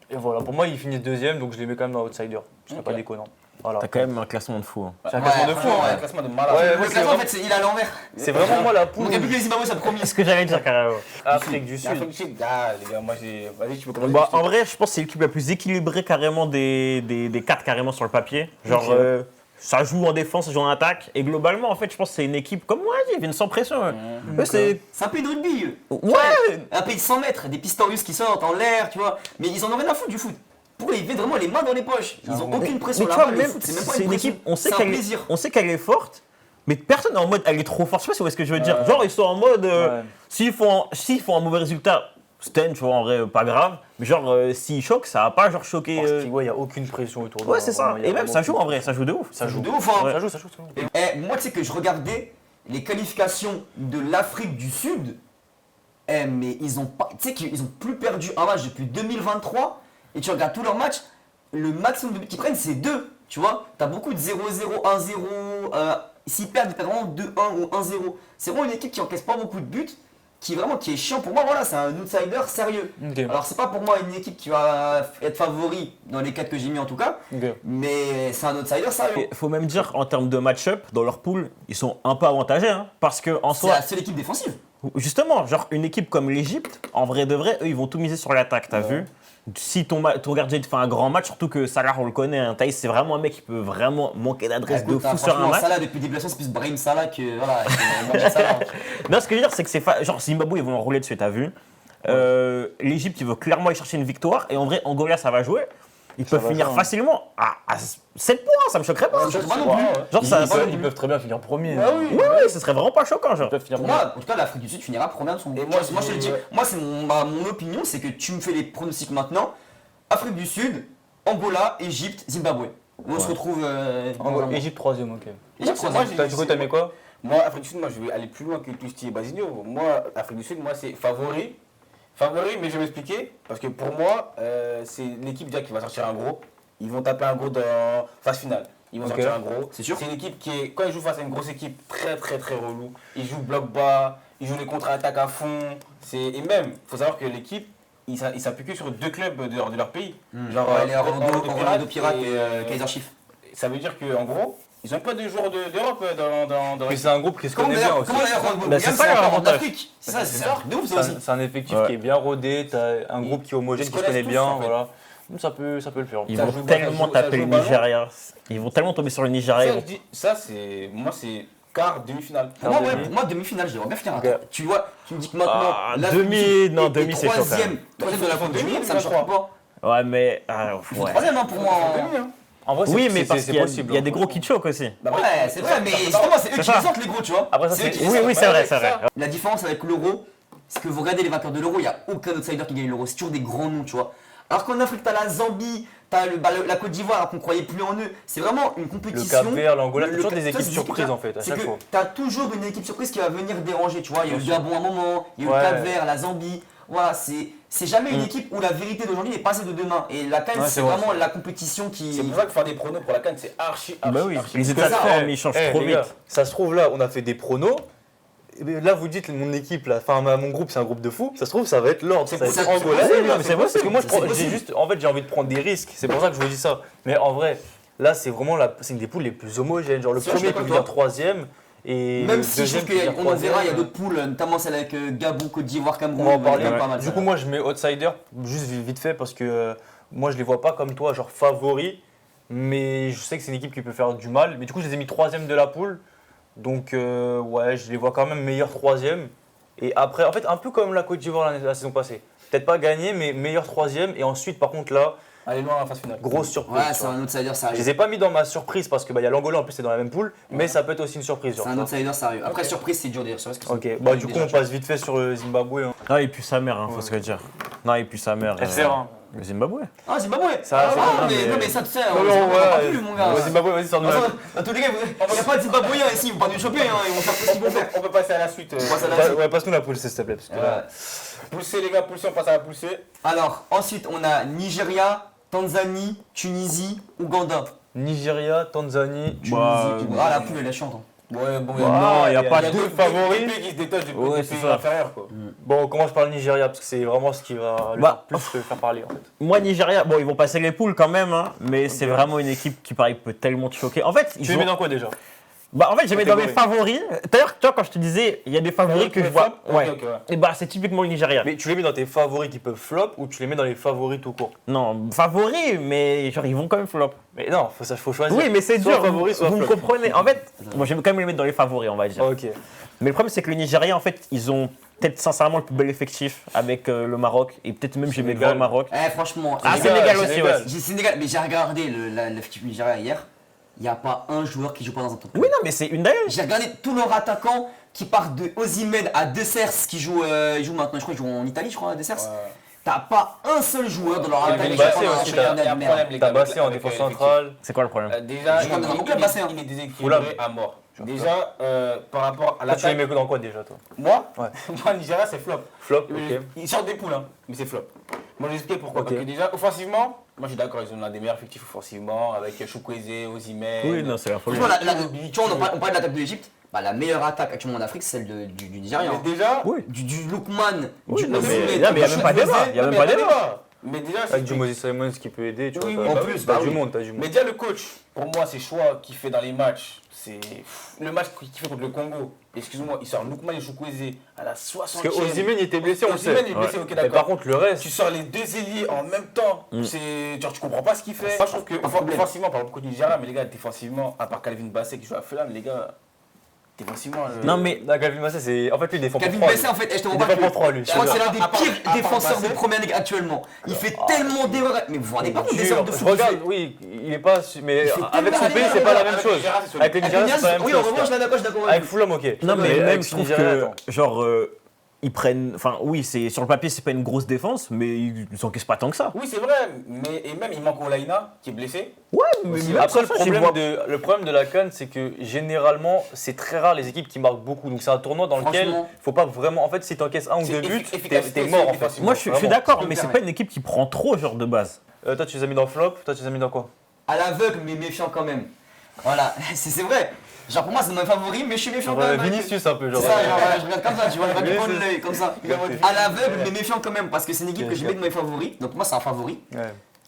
Et voilà, pour moi ils finissent deuxième, donc je les mets quand même dans outsider. Ce serait pas déconnant. Voilà. T'as quand même un classement de fou. Hein. C'est un classement de fou. franchement, hein. Un classement de malade. Ouais, Le moi, c'est classement, en vraiment- fait, il est à l'envers. C'est vraiment moi la poule Mon Gabriel Zimbabwe, ça promis. C'est ce que j'allais dire carrément. Afrique du Sud. L'Afrique du Sud, ah, les gars, moi j'ai. Vas-y, tu peux commencer. Bah, en vrai, je pense que c'est l'équipe la plus équilibrée carrément des quatre carrément sur le papier. Genre, Ok. ça joue en défense, ça joue en attaque. Et globalement, en fait, je pense que c'est une équipe, comme moi, ils viennent sans pression. Eux, c'est. C'est un pays de rugby. Ouais! Un pays de 100 mètres, des Pistorius qui sortent en l'air, tu vois. Mais ils en ont rien à foutre du foot. Pour eux, ils mettent vraiment les mains dans les poches. Ils ont aucune pression Mais tu là-bas. vois, Le même, foot, c'est même pas c'est une pression. équipe, on sait C'est un qu'elle plaisir. on sait qu'elle est forte, mais personne n'est en mode elle est trop forte. Je sais pas si vous voyez ce que je veux dire. Genre, ils sont en mode Ouais. s'ils font un mauvais résultat, Sten, tu vois, en vrai, pas grave. Mais genre, s'ils choquent, ça va pas genre choquer. Parce qu'il n'y a aucune pression autour de Ouais, c'est ça. vraiment, il y a Et même, vraiment ça joue aucune- en vrai, ça joue de ouf. Ça joue. De ouf, hein. Ouais. Ça joue, ça joue. Eh, moi, tu sais que je regardais les qualifications de l'Afrique du Sud. Eh, mais ils ont pas. Tu sais qu'ils ont plus perdu un match depuis 2023. Et tu regardes tous leurs matchs, le maximum de buts qu'ils prennent, c'est 2. Tu vois, t'as beaucoup de 0-0, 1-0. S'ils perdent, ils perdent vraiment 2-1 ou 1-0. C'est vraiment une équipe qui encaisse pas beaucoup de buts. Qui est chiant pour moi. Voilà, c'est un outsider sérieux. Ok. Alors, c'est pas pour moi une équipe qui va être favori dans les 4 que j'ai mis en tout cas. Ok. Mais c'est un outsider sérieux. Il faut même dire, en termes de match-up, dans leur pool, ils sont un peu avantagés. Hein, parce que en C'est soi, la seule équipe défensive. justement, genre une équipe comme l'Égypte, en vrai de vrai, eux, ils vont tout miser sur l'attaque, t'as vu? Si ton gardien te fait un grand match, surtout que Salah, on le connaît, hein, Thaïs, c'est vraiment un mec qui peut vraiment manquer d'adresse de Écoute, fou sur un franchement, match. Salah, depuis des blessures, c'est plus Brahim Salah que. Voilà, que Mohamed Salah. Non, ce que je veux dire, c'est que c'est genre Zimbabwe, ils vont enrouler dessus, t'as vu? L'Égypte, ils veulent clairement aller chercher une victoire, et en vrai, Angola, ça va jouer. ils peuvent va finir faire, hein. facilement à 7 points, ça me choquerait pas. Ça me choquerait pas non plus. Genre, ça, Ils peuvent très bien finir premier. Ah oui. oui, ce serait vraiment pas choquant, genre. Ils peuvent finir Pour premier. moi, en tout cas, l'Afrique du Sud finira première de son groupe. Et moi, Moi, je te le dis, ouais. moi, c'est mon opinion, c'est que tu me fais les pronostics maintenant. Afrique du Sud, Angola, Égypte, Zimbabwe. On se retrouve. Égypte 3ème, ok. Égypte, Moi, troisième. T'as mis quoi? Moi, Afrique du Sud, moi, je vais aller plus loin que Tusti et Basigno. Moi, Afrique du Sud, moi, c'est favori. Favori, mais je vais m'expliquer. Parce que pour moi, c'est l'équipe déjà qui va sortir un gros. Ils vont taper un gros dans phase finale. Ils vont Ok. sortir un gros. C'est sûr. C'est une équipe qui est, quand ils jouent face à une grosse équipe, très très très relou. Ils jouent bloc bas, ils jouent les contre-attaques à fond. Et même, il faut savoir que l'équipe, ils s'appuient que sur 2 clubs de leur pays. Genre, les Orlando Pirates et Kaiser Chiefs. Ça veut dire qu'en gros, ils ont pas de joueurs d'Europe dans Mais c'est un groupe qui se connaît bien aussi. Comment d'ailleurs Orlando Mais c'est Williams, ça, c'est leur un avantage. d'Afrique. C'est ça, c'est un truc de ouf, ça C'est aussi. un- c'est un effectif Ouais. qui est bien rodé, t'as un groupe qui est homogène, Ils qui se connaît connaissent tous, bien, en fait. voilà. Ça peut le faire. Ils Ça vont joue tellement ça taper joue le au ballon. Nigeria. Ils vont tellement tomber sur le Nigeria. Ça, je dis- ça, c'est moi, c'est quart, demi-finale. Pour moi, ouais, pour moi, demi-finale, j'aimerais bien finir à Ok. 3. Tu vois, tu me dis que maintenant. Ah, l'Afrique demi, du Sud non, est demi, c'est chaud, quand troisième même. de la Coupe du Monde, ça me choque pas. Ouais, mais. Ouais. Troisième, hein, pour moi. Demi, hein. En vrai, Oui, c'est- mais c'est- parce c'est qu'il y a, possible, il y a hein, des gros qui choquent aussi. Bah, Ouais, c'est vrai, mais justement, c'est eux qui ça. les sortent les gros, tu vois. Après, ça, C'est eux c'est- qui les Oui, sortent. oui, c'est vrai, c'est vrai. La différence avec l'euro, c'est que vous regardez les vainqueurs de l'euro, il n'y a aucun outsider qui gagne l'euro. C'est toujours des grands noms, tu vois. Alors qu'en Afrique, t'as la Zambie, t'as la Côte d'Ivoire, alors qu'on croyait plus en eux. C'est vraiment une Le compétition. Cap-Vert, l'Angola, Le- t'as toujours le- des ça, équipes c'est surprises en fait, à C'est chaque que fois. t'as toujours une équipe surprise qui va venir déranger, tu vois. Il y a eu le Bien sûr. Gabon à un moment, il y a eu Ouais. le Cap-Vert, la Zambie. Voilà, c'est jamais une équipe où la vérité d'aujourd'hui est passée de demain. Et la CAN, Ouais, c'est c'est vrai, vraiment c'est la compétition qui. C'est pour ça que faire des pronos pour la CAN, c'est archi. Bah oui, archi. les états de ça, forme, ils changent trop les gars, vite. ça se trouve là, on a fait des pronos. Et bien, là, vous dites mon équipe, là, enfin mon groupe, c'est un groupe de fous. Ça se trouve, ça va être l'ordre. Ça va C'est être possible, Angola. c'est possible, Non, mais c'est Parce que moi, c'est j'ai possible. juste, en fait, j'ai envie de prendre des risques. C'est pour ça que je vous dis ça. Mais en vrai, là, c'est vraiment c'est une des poules les plus homogènes. Genre le C'est vrai, je premier suis peut d'accord finir troisième et Même le si je deuxième trouve peut finir qu'on en verra, il y a troisième. d'autres poules, notamment celle avec Gabon, Côte d'Ivoire, Cameroun. On va en parler. pas mal, Du ça. coup, moi, je mets outsider juste vite fait parce que moi, je les vois pas comme toi, genre favori. Mais je sais que c'est une équipe qui peut faire du mal. Mais du coup, je les ai mis troisième de la poule. Donc, ouais, je les vois quand même meilleur troisième. Et après, en fait, un peu comme la Côte d'Ivoire la saison passée. Peut-être pas gagné, mais meilleur troisième. Et ensuite, par contre, là, Allez loin en phase finale. grosse surprise. Ouais, tu c'est vois. un outsider Je sérieux. les ai pas mis dans ma surprise parce que y a l'Angola en plus, c'est dans la même poule. Mais ça peut être aussi une surprise. C'est genre, un ça. outsider sérieux. Après, Ok. surprise, c'est dur de dire. C'est vrai que Ok, bah du coup, on passe vite fait sur le Zimbabwe. Hein. Non, il pue sa mère, faut se le dire. Non, il pue sa mère. FR1. Le Zimbabwe. Ah, Zimbabwe. Ça, c'est Ah, bon, mais mais- non, mais ça, tu sais, Non, on non, s'en parle ouais, plus, mon gars. ouais, Zimbabwe, vas-y, sors de là. Dans tous les cas, il n'y a pas de Zimbabwéens ici, ils vont pas nous choper, hein, ils vont faire tout ce qu'ils vont faire. On peut passer à la suite. passe à la suite. Ouais, passe-nous la poule, s'il te plaît. Parce que là, Poule C, les gars, poule C, on passe à la poule C. Alors, ensuite, on a Nigeria, Tanzanie, Tunisie, Ouganda. Nigeria, Tanzanie, Tunisie. Bah, Ah, la poule, elle est chiante. hein. Ouais, bon, Non, il y a pas il y a deux deux favoris. pays qui se détachent des Ouais, des c'est pays ça. inférieurs, quoi. Bon, on commence par le Nigeria parce que c'est vraiment ce qui va le Bah, plus te faire parler en fait. Moi, Nigeria, bon, ils vont passer les poules quand même, hein, mais c'est vraiment une équipe qui, pareil, peut tellement te choquer. En fait, Tu ils les ont... mets dans quoi déjà? Bah, en fait, j'ai mis dans mes Catégorie. favoris. D'ailleurs, tu vois, quand je te disais, il y a des favoris que je vois. Ok, Ouais. ok, ouais. Et bah, c'est typiquement le Nigeria. Mais tu les mets dans tes favoris qui peuvent flop ou tu les mets dans les favoris tout court? Non, favoris, mais genre, ils vont quand même flop. Mais non, faut choisir. Oui, mais c'est Soit dur. favori, soit vous me flop. comprenez. En fait, moi, je vais quand même les mettre dans les favoris, on va dire. Ok. Mais le problème, c'est que le Nigeria, en fait, ils ont peut-être sincèrement le plus bel effectif avec le Maroc. Et peut-être même, j'ai mis Sénégal. le Maroc. Eh, franchement, Ah, Sénégal, Sénégal aussi, Sénégal. ouais. j'ai Sénégal, mais j'ai regardé l'effectif du Nigeria hier. Il n'y a pas un joueur qui joue pas dans un top club. Oui, non, mais c'est une d'ailleurs. J'ai regardé tous leurs attaquants qui partent de Osimhen à Dessers qui joue, il joue maintenant, je crois qu'il joue en Italie, je crois, à Dessers. Ouais. T'as pas un seul joueur dans leur Et attaque qui Bassé joue pas dans un aussi, championnat Il y a un de problème, merde. les T'as gars. Bassé en avec défense l'effectif. centrale. C'est quoi le problème Déjà, Je crois que dans mon club, Bassé, hein. il est déséquilibré Fulham. à mort. Déjà, par rapport à Toi, tu les l'attaque, mets dans quoi déjà toi? moi, Ouais. moi, Nigeria, c'est flop. Flop, ok. Ils sortent des poules, hein, mais c'est flop. Moi, je vais expliquer pourquoi. Ok. Parce que déjà, offensivement, moi, je suis d'accord, ils ont l'un des meilleurs effectifs offensivement, avec Chukwueze, Osimhen. Oui, non, c'est la folie. Franchement, tu vois, on parlait de l'attaque de l'Egypte. Bah, la meilleure attaque actuellement en Afrique, c'est celle du Nigeria. Mais déjà, Oui. Du Lookman, Oui, du non, Osimhen, mais- non, mais il y a du même pas Chukwueze. débat. Il y a même pas débat. Mais déjà, Avec du Moses Simons qui peut aider, tu Oui, vois. oui, t'as- en plus, t'as bah du oui. monde, t'as du monde. Mais déjà, le coach, pour moi, ses choix qu'il fait dans les matchs, c'est le match qu'il fait contre le Congo. Excuse-moi, il sort Lookman et Chukwueze à la 60e. Parce que Osimhen il était blessé, on le sait. Osimhen, il est blessé, ok, Mais par d'accord. contre, le reste. Tu sors les deux ailiers en même temps. C'est genre, tu comprends pas ce qu'il fait. Moi, je trouve que offensivement, on parle beaucoup du Nigeria, mais les gars, défensivement, à part Calvin Bassé qui joue à Fulham, les gars, Défensivement, Non, mais Là, Calvin Bassett, c'est. En fait, lui, il défend pour Calvin 3. Bassett, en fait, je te Il rends pas défend que. pour 3, lui. Je crois que c'est l'un des À part- pires à part défenseurs de Bassett. première ligue actuellement. Il fait tellement d'erreurs. Mais vous vous rendez pas compte des Dur. erreurs de Je fou qu'il regarde, fait. oui, il est pas. Mais fait avec son tellement pays, c'est d'erreurs. pas la même Avec chose. Nigeria, c'est solide. Avec le Nigeria, c'est pas la même Oui, en chose. revanche, je suis d'accord Avec Fulham, ok. non, mais avec même je trouve Nigeria, que attends. genre ils prennent. Enfin, oui, c'est sur le papier, c'est pas une grosse défense, mais ils encaissent pas tant que ça. Oui, c'est vrai, mais et même il manque Olaïna qui est blessé. Ouais, mais même Après, sans ça, j'y vois- le problème de la CAN, c'est que généralement, c'est très rare les équipes qui marquent beaucoup. Donc, c'est un tournoi dans lequel Franchement. faut pas vraiment. En fait, si tu encaisses un ou C'est deux buts, efficacité, t'es mort en c'est fait. efficacité. Moi, je suis Vraiment. d'accord, je mais me c'est permets. pas une équipe qui prend trop genre de base. Toi, tu les as mis dans le flop, toi, tu les as mis dans quoi? À l'aveugle, mais méfiant quand même. Voilà, c'est vrai. Genre pour moi, c'est mon favori, mais je suis méfiant quand même. Vinicius, un peu. C'est Genre, ça, genre, je regarde comme ça, tu vois, je regarde du coin de l'œil, comme ça. Capté. À l'aveugle, mais méfiant quand même, parce que c'est une équipe Ok, que je mets de mes favoris. Donc pour moi, c'est un favori. Ouais.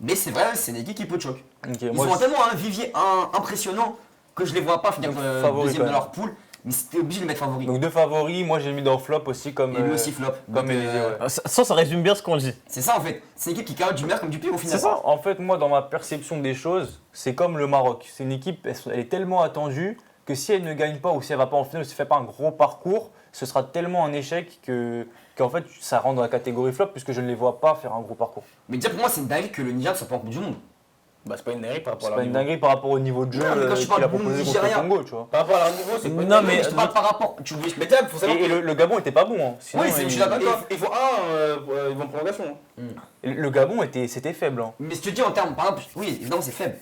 Mais c'est vrai, c'est une équipe qui peut te choquer. Ok, Ils moi, ont tellement un vivier impressionnant que je les vois pas finir Favoris, deuxième quand de même. leur poule. Mais c'était obligé de les mettre favoris. donc deux favoris, moi j'ai mis dans le flop aussi comme. Et lui aussi flop. Comme Donc, Élysée, ouais. Ça résume bien ce qu'on dit. c'est ça en fait. C'est une équipe qui carotte du meilleur comme du pire au final. C'est ça. En fait, moi, dans ma perception des choses, c'est comme le Maroc. C'est une équipe, elle est tellement attendue que si elle ne gagne pas ou si elle va pas en finale ou si elle fait pas un gros parcours, ce sera tellement un échec qu'en fait, ça rentre dans la catégorie flop puisque je ne les vois pas faire un gros parcours. Mais déjà pour moi, c'est une dinguerie que le Nigeria soit pas en Coupe du Monde. Bah, c'est pas une dinguerie par rapport C'est à pas leur une niveau. dinguerie par rapport au niveau de jeu Non, mais quand je qu'il parle a du proposé contre Nigeria- le Congo, tu vois. Par rapport à leur niveau, c'est pas une Non, dinguerie. mais- Je te parle par rapport. Tu veux Mais tiens, faut savoir. Et le Gabon était pas bon. Hein. Sinon, Oui, je suis il- d'accord. Il faut ils vont en prolongation. hein. Le Gabon c'était faible. Hein. Mais si tu dis en termes, par exemple, oui, évidemment c'est faible.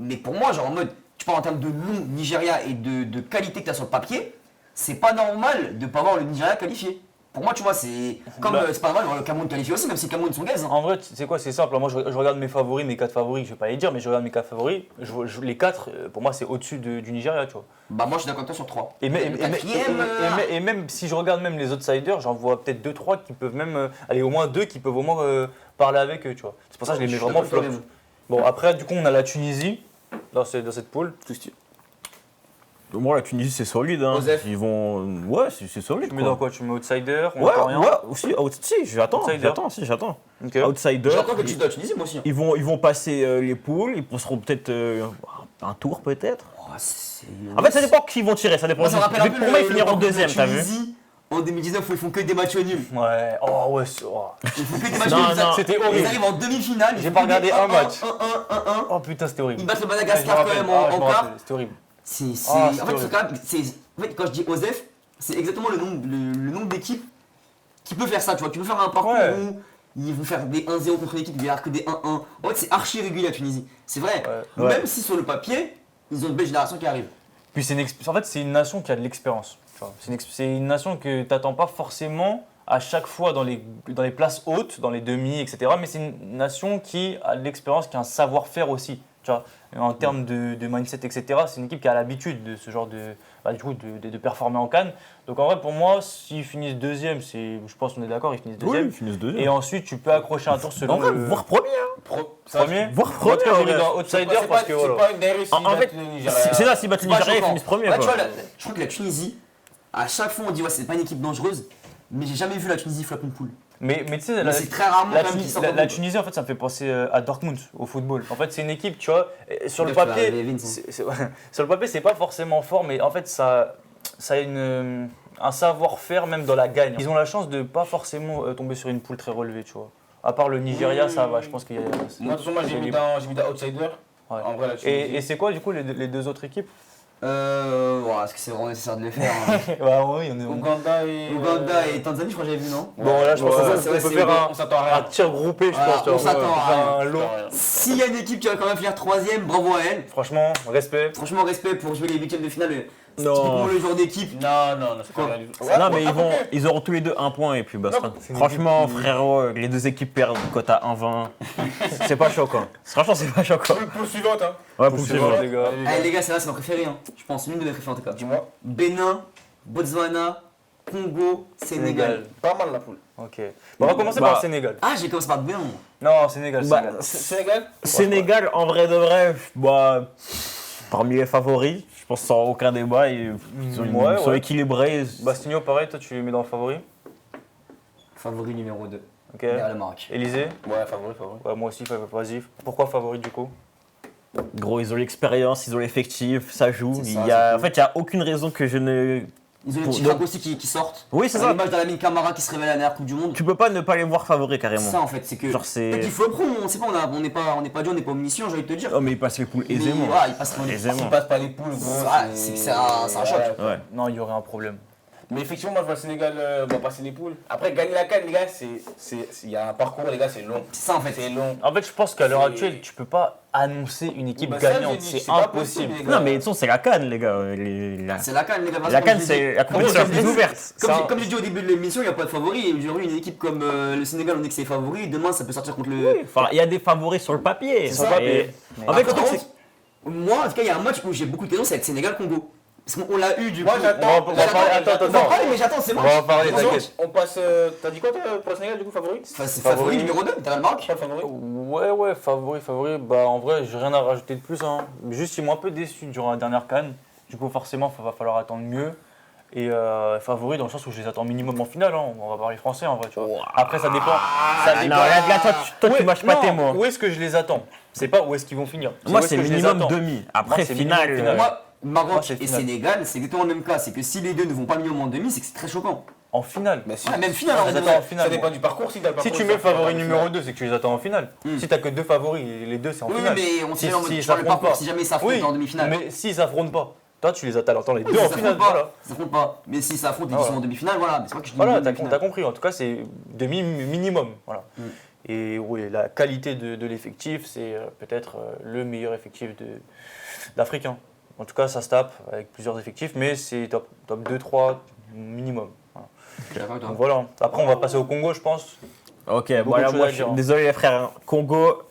Mais pour moi, genre en mode, tu parles en termes de nom Nigeria et de qualité que tu as sur le papier, c'est pas normal de pas voir le Nigeria qualifié. Pour moi, tu vois, c'est comme Bah. c'est pas normal de voir le Cameroun qualifié aussi, même si le Cameroun sont gaze. Hein. En vrai, c'est quoi? C'est simple. Moi, je regarde mes favoris, mes 4 favoris. Je vais pas les dire, mais je regarde mes 4 favoris. Les 4, pour moi, c'est au-dessus du Nigeria, tu vois. Bah, moi je suis d'accord avec toi sur 3. Et, Le quatrième, et même si je regarde même les outsiders, j'en vois peut-être 2-3 qui peuvent même. Allez, au moins 2 qui peuvent au moins parler avec eux, tu vois. C'est pour ça que je les mets vraiment flop. Bon, après, du coup, on a la Tunisie dans cette poule. Moi, la Tunisie, c'est solide. Hein. Osef. Ils vont. Ouais, c'est solide. Tu mets dans quoi? Tu mets outsider? Ouais, Ontarien? ouais, aussi. Si, j'attends. Outsider. J'attends. Ok. Outsider. J'entends que tu dois la Tunisie, moi aussi. Hein. Ils vont passer les poules. Ils passeront peut-être un tour, peut-être. Oh, c'est- En fait, ça dépend qui vont tirer. Ça dépend. Moi, ça me rappelle un Vu peu que pour moi, ils le finiront parcours de la deuxième, t'as vu? Tunisie en 2019 où ils font que des matchs nuls. Ouais, oh ouais, Ils font que des matchs Non, nuls. non. C'était Ils horrible. arrivent en demi-finale. J'ai ils font pas que des regardé un 1-1, match. 1-1. Oh putain, c'était horrible. Ils battent le Ouais, je me Madagascar quand rappelle. même Ah, je en me quart. rappelle, c'était horrible. C'est, Ah, en fait, horrible. c'est quand même, en fait, quand je dis Osef, c'est exactement le nombre d'équipes qui peut faire ça, tu vois. Tu peux faire un parcours Ouais. où ils vont faire des 1-0 contre une équipe, il va y avoir que des 1-1. En fait, c'est archi régulier la Tunisie. C'est vrai. Ouais. Même si sur le papier, ils ont une belle génération qui arrive. Puis en fait, c'est une nation qui a de l'expérience. tu vois. C'est une nation que tu n'attends pas forcément à chaque fois dans les places hautes, dans les demi, etc. Mais c'est une nation qui a de l'expérience, qui a un savoir-faire aussi. Tu vois. En termes de mindset, etc. C'est une équipe qui a l'habitude de ce genre de performer en Cannes. Donc en vrai, pour moi, s'ils finissent deuxième, je pense qu'on est d'accord, ils finissent Oui, deuxième. ils finissent deuxième. Et ensuite, tu peux accrocher un tour selon En vrai, le voire premier. Hein. premier. Voire En tout cas, premier, j'ai mis ouais. dans C'est outsider parce que voilà. pas une dinguerie s'ils En fait, battent le Nigeria. c'est là, s'ils battent le C'est pas Nigeria, ils choquant. finissent premier. Ouais, tu quoi. vois, je trouve que la Tunisie, à chaque fois on dit ouais, c'est pas une équipe dangereuse, mais j'ai jamais vu la Tunisie flop une poule. Mais tu sais, Mais c'est très rarement la, quand même Tuni- qu'ils sortent la- en la coupe. Tunisie, en fait, ça me fait penser à Dortmund, au football. En fait, c'est une équipe, tu vois, sur le Là, tu vas papier, arriver, Vince, hein. sur le papier, c'est pas forcément fort, mais en fait, ça a un savoir-faire même dans la gagne. Ils ont la chance de pas forcément tomber sur une poule très relevée, tu vois. À part le Nigeria, ça va, je pense qu'il y a. Moi, de toute façon, moi, j'ai mis dans outsider. Ouais. En vrai, la Tunisie. Et c'est quoi, du coup, les deux autres équipes? Voilà, est-ce que c'est vraiment nécessaire de le faire hein. Bah oui, on est. Ouganda et. Ouganda et Tanzanie, je crois que j'avais vu, non? Bon, là, je pense Ouais, qu'on c'est vrai, peut c'est faire bon, on s'attend à un rien. tir groupé, je Voilà, pense. tu vois. on s'attend à Faire rien. un lot. S'il y a une équipe qui va quand même finir troisième, bravo à elle. Franchement, respect. Franchement, respect pour jouer les huitièmes de finale. C'est Non. typiquement le genre d'équipe. Non, c'est Quoi pas rien du tout. Non, mais Ouais, ils auront tous les deux un point et puis basta. Non, c'est une Franchement, équipe qui- frérot, les deux équipes perdent quand à 1-20. C'est pas choquant. Franchement, c'est pas choquant. Pour le suivante, hein. Ouais, pour Pour suivre. suivre, les gars. Allez les gars, c'est ma préférée. Hein. Je pense l'une de mes préférées en tout cas. Dis-moi. Bénin, Botswana, Congo, Sénégal. Pas mal la poule. Ok. Bon, on va commencer Bah, par le Sénégal. Ah, j'ai commencé par Bénin. moi. Non, Sénégal, Bah, Sénégal. Sénégal. Sénégal, en vrai de vrai, bah, parmi les favoris, je pense sans aucun débat, ils sont, Ouais, ils sont ouais. équilibrés. Bastigno, pareil, toi tu les mets dans le favori. Favori numéro 2. Ok. Derrière le Maroc. Élysée. Ouais, favori. Ouais, moi aussi, vas-y. Pourquoi favori du coup? Gros, ils ont l'expérience, ils ont l'effectif, ça joue. C'est ça, En fait, il n'y a aucune raison que je ne. Ils ont les Pour- petits donc- cracks aussi qui sortent. Oui, c'est ça. L'image d'Alamine Camara qui se révèle à la dernière Coupe du Monde. Tu peux pas ne pas les voir favoris C'est carrément. ça en fait, c'est que. Genre, c'est- Peut-être qu'il faut le prendre, on sait pas, on n'est pas Dieu, on n'est pas omniscient, j'ai envie de te dire. Oh, mais ils passent les poules Mais, aisément. voilà, il passe dans les. Aisément. S'ils passent pas les poules, gros. C'est un choc. Ouais. Non, il y aurait un problème. Mais effectivement, moi je vois le Sénégal va passer les poules. Après, gagner la CAN, les gars, il y a un parcours, les gars, c'est long. C'est ça en fait. C'est long. En fait, je pense qu'à l'heure C'est- actuelle, tu peux pas annoncer une équipe Bah, ça, gagnante. je dis, C'est pas impossible. possible, les gars. Non, mais de toute façon, c'est la canne, les gars. C'est la CAN, les gars. La canne, c'est la compétition la plus ouverte. Comme j'ai dit au début de l'émission, il n'y a pas de favori. Et aujourd'hui, une équipe comme le Sénégal, on dit que c'est favori. Demain, ça peut sortir contre le. Enfin, il y a des favoris sur le papier. Sur le papier. En fait, Après, le truc, par c'est- contre, moi, en tout cas, il y a un match où j'ai beaucoup de questions, c'est avec Sénégal-Congo. Parce qu'on l'a eu du Moi, coup. j'attends. On va parler- attends, On va en parler, mais j'attends, c'est On bon. va en parler, t'inquiète. On passe. T'as dit quoi toi, pour le Sénégal, du coup, favori? Enfin, c'est favori numéro 2, t'as le Maroc. Pas le favori? Ouais, favori. Bah, en vrai, j'ai rien à rajouter de plus. Hein. Juste, ils m'ont un peu déçu durant la dernière CAN. Du coup, forcément, il va falloir attendre mieux. Et favori dans le sens où je les attends minimum en finale. Hein. On va parler français en vrai, tu vois. Après, ça dépend. Ça Ah, dépend. non, là, toi, tu Ouais, mâches pas non, tes mots. Où est-ce que je les attends? C'est pas où est-ce qu'ils vont finir. Moi, où est-ce c'est que je les minimum attends. demi. Après, Moi, c'est minimum finale. finale. Moi, Maroc Moi, c'est et finale. Sénégal, c'est exactement le même cas. C'est que si les deux ne vont pas minimum en demi, c'est que c'est très choquant. En finale. Mais si. Ouais, même finale, Je en les vrai. attends en finale. Ça dépend moi. du parcours. Si, t'as le Si parcours, tu ça mets le fait pas favori de numéro finale. 2, c'est que tu les attends en finale. Hmm. Si t'as que deux favoris, les deux c'est en Oui, finale. mais on Si- sait jamais, si tu parles le s'affrontent parcours pas. si jamais ils s'affrontent Oui, en demi-finale. mais s'ils s'affrontent pas, toi tu les attends les Oui, deux ça en finale. s'affronte pas. Voilà, Ça s'affronte pas. Mais s'ils s'affrontent et Ah, qu'ils voilà. sont en demi-finale, voilà. Mais c'est pas que je dis Voilà, demi-finale. t'as compris. En tout cas, c'est demi minimum. Voilà. Mm. Et oui, la qualité de l'effectif, c'est peut-être le meilleur effectif d'Afrique. Hein. En tout cas, ça se tape avec plusieurs effectifs, mais c'est top 2-3 minimum. Voilà. Je suis d'accord avec toi. Donc voilà. Après, on va passer au Congo, je pense. Ok, Beaucoup voilà, de choses moi, à dire, hein. désolé les frères. Hein. Congo,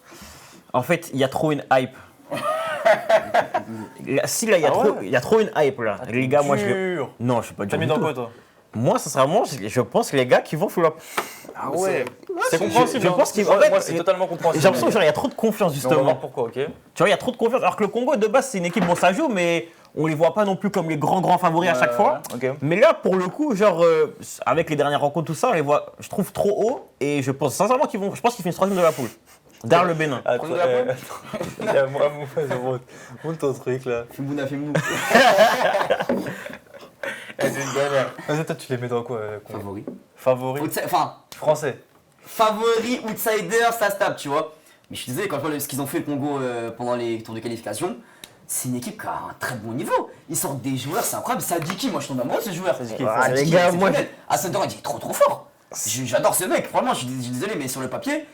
en fait, il y a trop une hype. Si là, il y a Ah trop, ouais il y a trop une hype là. Les gars, moi, je vais. Dur. Non, je suis pas dur. T'as mis du dans tout. quoi, toi? Moi, sincèrement, je pense que les gars qui vont flop. Ah ouais. C'est je- compréhensible. je hein. pense qu'il- Ouais, en fait, moi, c'est totalement J'ai compréhensible. l'impression qu'il y a trop de confiance Mais on va voir justement. pourquoi, ok? Tu vois, il y a trop de confiance. Alors que le Congo, de base, c'est une équipe, bon, ça joue, mais on les voit pas non plus comme les grands favoris à chaque fois. Ok. Mais là, pour le coup, genre, avec les dernières rencontres, tout ça, on les voit, je trouve, trop haut. Et je pense sincèrement je pense qu'ils finissent troisième de la poule. Derrière le Bénin. Attends, Premier de la poule il y a moi, monte ton truc là. Fimouna, Fimou. C'est une galère. Vas-y, toi, tu les mets dans quoi Congo Favori. Favori Enfin, français. favori, outsider, ça se tape, tu vois. Mais je suis désolé, quand je vois ce qu'ils ont fait le Congo pendant les tours de qualification, c'est une équipe qui a un très bon niveau. Ils sortent des joueurs, c'est incroyable. Sadiki, moi je tombe amoureux de ce joueur. Sadiki, Ah, Sadiki, les gars, c'est moi, exceptionnel. Ascendant, il est trop fort. J'adore ce mec, franchement, je suis désolé, mais sur le papier,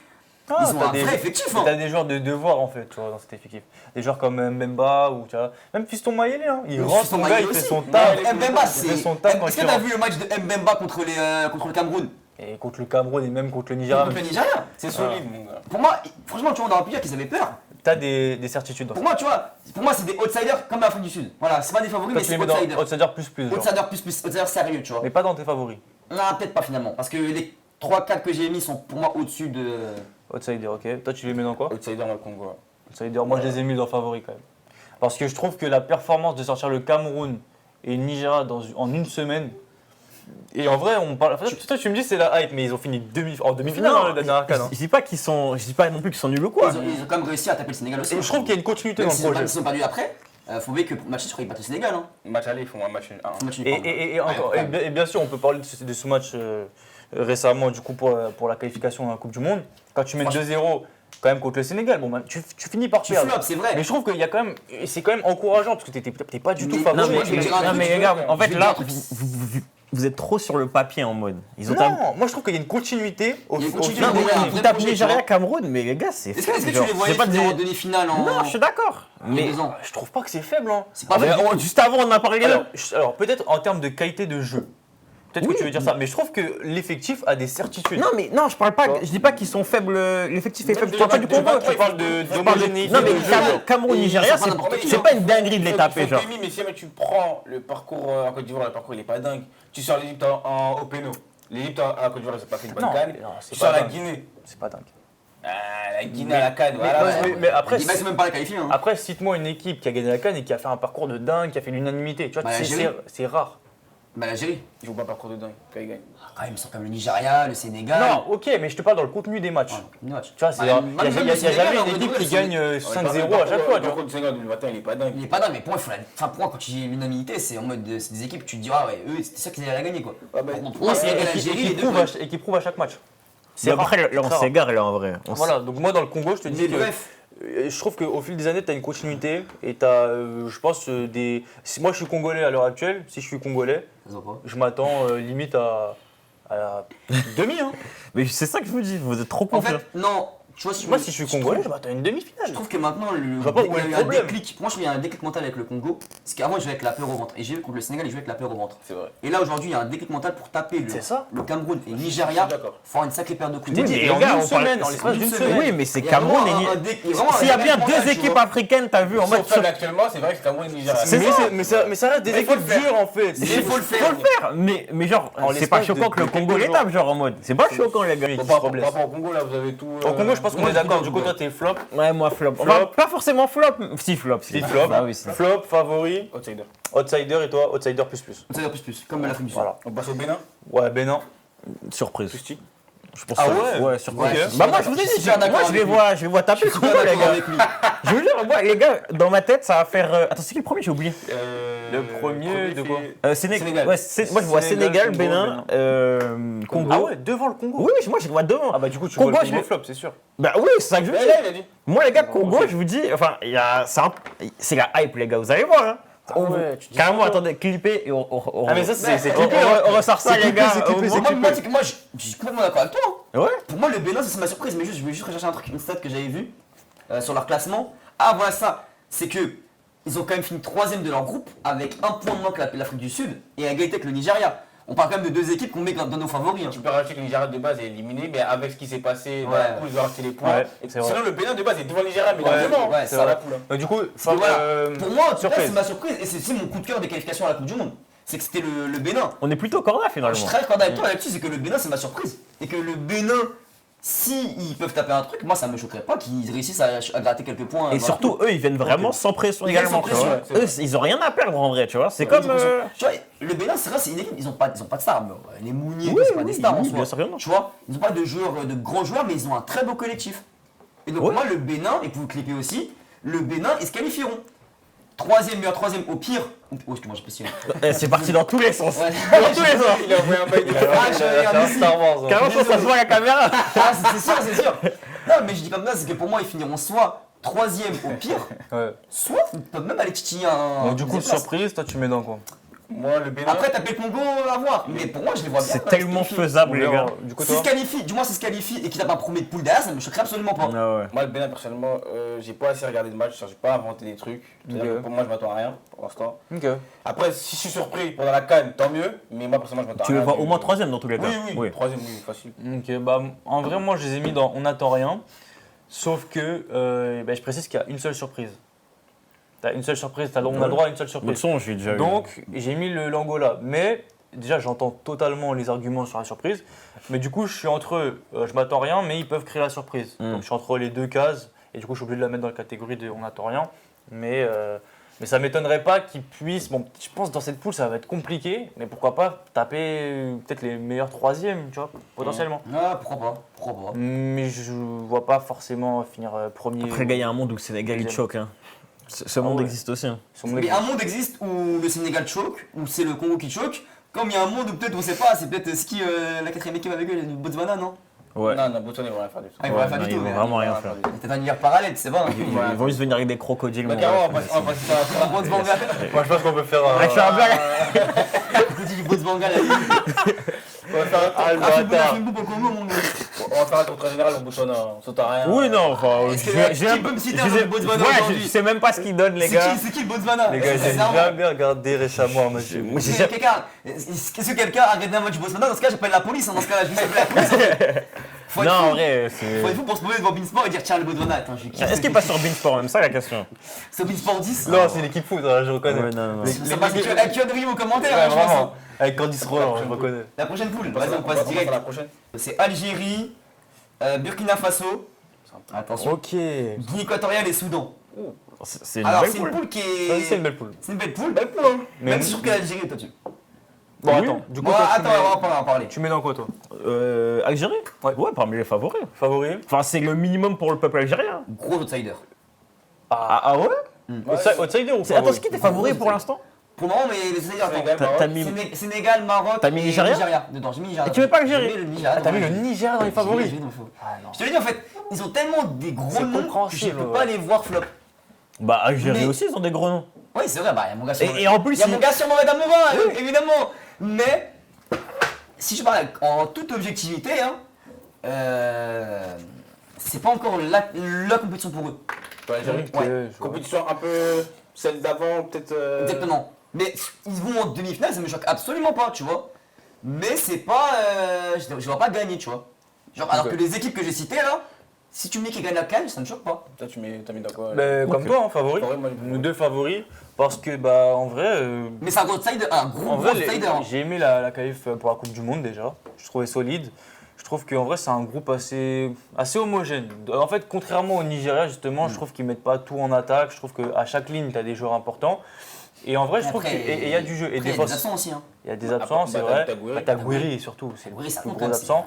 ils ont t'as un vrai effectif. Hein. T'as des joueurs de devoir en fait, tu vois, dans cet effectif. Des joueurs comme Mbemba ou tu vois, même Fiston Mayele, hein. Il rentre, Fiston son gars, Mayele il fait aussi. son taf. Mbemba, Il fait c'est. son taf quand Est-ce il que t'as rentre. vu le match de Mbemba contre le Cameroun? Et contre le Cameroun et même contre le Nigeria. Contre le Nigeria. C'est solide, mon gars. Pour moi, franchement, tu vois, on aurait pu dire qu'ils avaient peur. T'as des certitudes dans Pour ça. moi, tu vois, c'est des outsiders comme l'Afrique du Sud. Voilà, c'est pas des favoris, Toi, mais tu c'est les mets dans outsiders. outsider plus. Genre. Outsiders plus, outsiders sérieux, tu vois. Mais pas dans tes favoris. Non, peut-être pas finalement, parce que les 3-4 que j'ai mis sont pour moi au-dessus de. Outsider, ok. Toi, tu les mets dans quoi Outsider dans le Congo. Outsider, moi, je les ai mis dans favoris quand même. Parce que je trouve que la performance de sortir le Cameroun et le Nigeria en une semaine. Et en vrai, on parle. Toi, tu me dis c'est la hype, mais ils ont fini en demi-finale Non, hein, la dernière CAN. Hein. je dis pas qu'ils sont, je dis pas non plus qu'ils sont nuls ou quoi. Ils ont quand même réussi à taper le Sénégal aussi. Et je trouve qu'il y a une continuité Même dans le s'ils ont projet. pas- s'ils ont perdu après, faut oublier que pour le match, je crois qu'ils battent le Sénégal. Hein. Match aller, ils font un match. Faut match nul, Et, pardon. et encore, et bien sûr, on peut parler de ce match récemment du coup pour la qualification à la Coupe du Monde. Quand tu mènes 2-0 quand même contre le Sénégal, bon, ben, tu finis par Tu perdre. flops, c'est vrai. Mais je trouve qu'il y a quand même, c'est quand même encourageant parce que t'es pas du tout Mais- favori. Non mais, moi, je vais dire un non, truc, mais tu les gars, vois, en fait je vais là, dire un truc. vous êtes trop sur le papier en mode. Ils ont Non, moi je trouve qu'il y a une continuité au Il y a une au continuité, fil des ouais, un années. vrai Ils tapent projet, Nigeria, tu vois. Cameroun, mais les gars, c'est Est-ce faible. que tu genre. les voyais C'est pas finir en des... demi-finale en. Non, je suis d'accord. il y a Mais 2 ans. Je trouve pas que c'est faible. Hein. C'est pas vrai. juste avant, on en a parlé là. Alors peut-être en termes de qualité de jeu. Peut-être Oui. que tu veux dire ça, mais je trouve que l'effectif a des certitudes. Non mais non, je parle pas. Toi. Je dis pas qu'ils sont faibles. L'effectif est Même faible. Je déjà, parle pas du déjà, Congo. Tu parles de Je parle de- d'homogénéité Non mais de jeu. Cameroun, Ils Nigeria, sont pas n'importe qui, c'est hein. pas une dinguerie de les taper genre. Mais si jamais tu prends le parcours en Côte d'Ivoire, le parcours il est pas dingue. Tu sors l'Égypte au péno. L'Égypte à Côte d'Ivoire, c'est pas fait une bonne Non, canne. non, c'est Tu pas sors la dingue. Guinée. C'est pas dingue. Ah, la Guinée à la canne, voilà. mais après, Ils sont même pas la qualifier. Hein. Après, cite-moi une équipe qui a gagné la CAN et qui a fait un parcours de dingue, qui a fait l'unanimité. Tu vois, Bah, l'Algérie. c'est rare. Bah l'Algérie. Ils jouent pas par contre dedans, quand ils gagnent. Quand même, ils sont comme le Nigeria, le Sénégal. Non, ok, mais je te parle dans le contenu des matchs. Ouais, le match. Tu vois, il n'y a jamais une équipe qui gagne 5-0 à chaque fois. Tu Par vois. contre, Sénégal 2021, il est pas dingue. Il est pas dingue, mais pour moi, pour moi, quand tu dis l'unanimité, c'est en mode c'est des équipes, tu te dis, ah ouais, eux, c'était sûr qu'ils allaient la gagner quoi. Ouais, bah, Par contre, pour moi, c'est Et l'Algérie, les deux. qui prouve à chaque match. Mais après, là, on très rare. s'égare, là, en vrai. Voilà, donc moi dans le Congo, je te dis Mais que bref, je trouve qu'au fil des années, tu as une continuité et tu as, je pense, des. Si moi je suis congolais à l'heure actuelle, si je suis congolais, ça se voit pas. je m'attends limite à la demi. Hein. Mais c'est ça que je vous dis, vous êtes trop En confiants. fait, non, tu vois, Moi, si je suis congolais, je m'attends à une demi-finale. Je trouve que maintenant, vois pas où il y est a le eu un problème. déclic. Moi, je trouve qu'il y a un déclic mental avec le Congo. Parce qu'avant, ils jouaient avec la peur au ventre. Et j'ai vu contre le Sénégal, ils jouaient avec la peur au ventre. C'est vrai. Et là, aujourd'hui, il y a un déclic mental pour taper C'est ça. le Cameroun et le Nigeria. Je suis d'accord. Faut avoir une sacrée paire de coups. Oui, de mais pied. Et en les gars, une on parle- semaine, en l'espace d'une une semaine. Oui, mais c'est Il y a Cameroun vraiment et un vraiment un S'il y a bien déclic deux mental, tu équipes vois. africaines, t'as vu, en mode. Sauf celle actuellement, c'est vrai que Cameroun et Nigeria. C'est ça. Mais ça reste des Mais il faut équipes le faire. dures en fait. Mais il faut le faire. Faut le faire, mais genre, En c'est pas l'espace choquant de- que le de Congo quelques les tape, genre en mode. C'est pas choquant, les gars. Bon, par rapport au Congo, là, vous avez tout. Au Congo, je pense qu'on est d'accord. Du coup, toi, t'es flop. Ouais, moi, flop. Flop. Enfin, pas forcément flop. Si, flop. Si, flop. Bah oui, si. Flop, favori, Outsider. outsider et toi, outsider plus. Ça va plus, comme l'Afrique du Sud. Voilà. On passe au Bénin. Ouais, Bénin. Surprise. Twisty. Je pense Ah que- ouais Ouais, surprise. Ouais, bah moi, je vous ai je suis dit, super d'accord moi, je les avec vois taper Je tout suis le pas monde, les d'accord gars. avec lui. Je vous jure, moi, les gars, dans ma tête, ça va faire. Attends, c'est qui le premier? J'ai oublié. Le premier de quoi Sénégal. Ouais, moi, je vois Sénégal, Sénégal, Congo, Bénin, Congo. Ah ouais, devant le Congo. Oui, moi, je les vois devant. Ah bah du coup, tu Congo, vois le je Congo vais- flop, c'est sûr. Bah oui, c'est ça que je veux Là, dire. il a dit. Moi, les gars, Congo, je vous dis, enfin, c'est la hype, les gars, vous allez voir. Hein. ouais, tu dis Carrément, ça, attendez, clipper et Ah mais ça, c'est on, clippé, hein. on ressort ça, les gars. Moi, je suis complètement d'accord avec toi. Hein. Ouais. Pour moi, le Bénin, c'est ma surprise. Mais je vais juste rechercher un truc, une stat que j'avais vue sur leur classement. Ah, voilà ça. C'est que ils ont quand même fini 3ème de leur groupe avec un point de moins que l'Afrique du Sud et à égalité avec le Nigeria. On parle quand même de deux équipes qu'on met dans nos favoris. Hein. Tu peux rajouter que le Nigeria de base est éliminé, mais avec ce qui s'est passé, Ouais. ils ont racheté les points. Ouais, Et c'est vrai. sinon, le Bénin de base est devant le Nigeria, mais Ouais, largement. ouais, c'est c'est ça vrai. la poule. hein. Donc du coup, Parce que voilà, pour moi, en tout cas, surprise. c'est ma surprise et c'est aussi mon coup de cœur des qualifications à la Coupe du Monde. C'est que c'était le Bénin. On est plutôt corda, Je finalement. suis très d'accord avec toi là-dessus, c'est que le Bénin, c'est ma surprise. Et que le Bénin, si ils peuvent taper un truc, moi ça me choquerait pas qu'ils réussissent à gratter quelques points. Et dans surtout, eux, ils viennent vraiment sans pression Ils viennent également, sans tu vois. pression, c'est vrai. Eux, ils ont rien à perdre en vrai, tu vois. C'est la comme. Coupe. Tu vois, le Bénin, c'est vrai, c'est une équipe, ils ont pas de stars. Mais, les Mounier, Oui, c'est pas des oui, stars en oui, soi. bien sûr que non. Tu vois, ils ont pas de joueurs, de grands joueurs, mais ils ont un très beau collectif. Et donc, Ouais. moi, le Bénin, et pour vous clipper aussi, le Bénin, ils se qualifieront. 3ème, meilleur 3ème, au pire. Oh, excuse-moi, j'ai pas si. C'est parti dans tous les sens. Ouais. Dans tous les sens. Il a envoyé un mail. Ah, je regarde un ici. Star Wars. hein. Carrément, ça se voit à la caméra. Ah, c'est sûr, c'est sûr. Non, mais je dis comme ça, c'est que pour moi, ils finiront soit 3ème au pire, Ouais. soit ils peuvent même aller titiller un. Donc du coup, deuxième place. surprise, toi tu mets dans quoi? Moi, le Bénin. Après, taper le Congo à voir. Mais pour moi, je les vois bien. C'est ouais, tellement se qualifient. faisable, les gars. Du coup, S'ils toi se qualifient, du moins s'ils se qualifient et qu'ils tapent un premier de poule derrière, ça me choquerait absolument pas. Ah ouais. Moi, le Bénin, personnellement, j'ai pas assez regardé de match, j'ai pas inventé des trucs. C'est-à-dire que pour moi, je m'attends à rien pour l'instant. Ok. Après, si je suis surpris pendant la canne, tant mieux. Mais moi, personnellement, je m'attends à Tu rien. les vois mais- au moins 3ème dans tous les cas. Oui. Troisième, oui, facile. Ok, bah en vrai, moi je les ai mis dans On n'attend rien. Sauf que je précise qu'il y a une seule surprise. T'as une seule surprise, on a le droit à une seule Donc, surprise. son, j'ai déjà eu. Donc j'ai mis l'Angola. Mais déjà, j'entends totalement les arguments sur la surprise. Mais du coup, je suis entre eux. Je m'attends rien, mais ils peuvent créer la surprise. Donc je suis entre les deux cases. Et du coup, je suis obligé de la mettre dans la catégorie de On n'attend rien. Mais ça m'étonnerait pas qu'ils puissent. Bon, je pense que dans cette poule, ça va être compliqué. Mais pourquoi pas taper peut-être les meilleurs troisièmes, tu vois, potentiellement. Ah, pourquoi pas. Mais je vois pas forcément finir premier. Après, gars, il y a un monde où le Sénégal il choque. Hein. Ce monde ouais. existe aussi. Hein. Sur mon Mais équipe. un monde existe où le Sénégal choque, où c'est le Congo qui choque. Comme il y a un monde où peut-être on sait pas, c'est peut-être c'est qui la 4ème équipe avec eux, le Botswana, non? Ouais. Non, Botswana, ils vont rien faire du tout. Ah, ils vont rien faire non, du ils tout. vont mais- vraiment rien faire. C'est peut-être un univers parallèle, c'est pas. Ils vont juste venir avec des crocodiles. Bah, mon carrément, gars. on va passer ça. Un Botswana. Moi, je pense qu'on peut faire un. Ouais, je suis un blague. Petit du Botswana, la vie. On va faire un Ah, le Ah, fais bâtard. une pour Congo, mon gars. on va faire un tour général au Botswana. On saute à rien. Oui, non, enfin. Est-ce que- qui peut me citer un autre Botswana aujourd'hui je sais même pas ce qu'ils donnent, les gars. C'est qui le Botswana? Les gars, j'ai Sincèrement. jamais regardé récemment un match. Moi, j'ai Est-ce jamais- que quelqu'un- Est-ce que quelqu'un a regardé un match du Botswana? Dans ce cas, j'appelle la police. Dans ce cas-là, je vais appeler la police. Faut être Non, fou. en vrai, Faut être fou pour se poser devant Beansport et dire tiens le Botswana. Attends, je Est-ce qu'il passe sur Beansport, même ça la question? C'est Beansport 10? Non, c'est l'équipe foot, hein, je reconnais. Ouais, non, non. Ça passe avec Kyodri au commentaire, Ouais, hein, je pense. vraiment. Avec Candice Roland, je reconnais. La prochaine poule, On passe vas-y, on passe direct. à la prochaine. C'est Algérie, Burkina Faso, attention, Ok. Guinée équatoriale et Soudan. C'est une Alors belle c'est une poule. poule qui est. Ça, c'est une belle poule. C'est une belle poule, hein. Mais- Même sur que l'Algérie est au-dessus. Bon, Oui. attends, du coup, Bon, toi, tu attends, mets- on va en parler. tu mets dans quoi, toi? Algérie Ouais. Parmi les favoris. Favori? Enfin, c'est le minimum pour le peuple algérien. Gros outsider. Ah ouais Outsider ou Attends, favori? c'est qui tes favoris pour l'instant Pour le moment, mais les outsiders, attends. Sénégal, Maroc. T'as mis. Sénégal, Maroc. T'as mis et Nigeria dedans, j'ai mis Nigeria. Et tu mets pas l'Algérie J'ai mis le Nigeria. T'as mis le dedans, Nigeria dans les j'ai favoris? mis le faux. Ah non. Je te l'ai dit en fait, ils ont tellement des gros C'est noms que je compréhensible, peux ouais. pas les voir flop. Bah, Algérie Mais- aussi, ils ont des gros noms. Oui, c'est vrai, bah, il y a mon gars sur Et en plus, il y a il- mon gars sur Mohamed Amoura, évidemment. Mais, si je parle en toute objectivité, hein, c'est pas encore la compétition pour eux. Pour l'Algérie. Ok, Ouais. je vois. Compétition un peu celle d'avant, peut-être. Exactement. Mais ils vont en demi-finale, ça me choque absolument pas, tu vois. Mais c'est pas. Je ne vois pas gagner, tu vois. Genre, alors Ok. que les équipes que j'ai citées là, si tu me dis qu'ils gagnent la CAN, ça me choque pas. Toi, t'as mis dans quoi Ben, comme Ok. toi, hein, favori. Favori, moi, Nos deux favoris. Parce que, bah, en vrai. Mais c'est un gros outsider, un gros, En gros vrai, outsider. hein. j'ai aimé la qualif pour la Coupe du Monde déjà. Je trouvais solide. Je trouve qu'en vrai, c'est un groupe assez homogène. En fait, contrairement au Nigeria, justement, je trouve qu'ils mettent pas tout en attaque. Je trouve qu'à chaque ligne, tu as des joueurs importants. Et en vrai, je trouve Après, qu'il y a du jeu. Et après, il y a des défense- absents aussi. Hein. il y a des absents, c'est bah, vrai. t'as Gouiri. T'as Gouiri surtout, c'est le Oui, ça plus compte gros quand absent.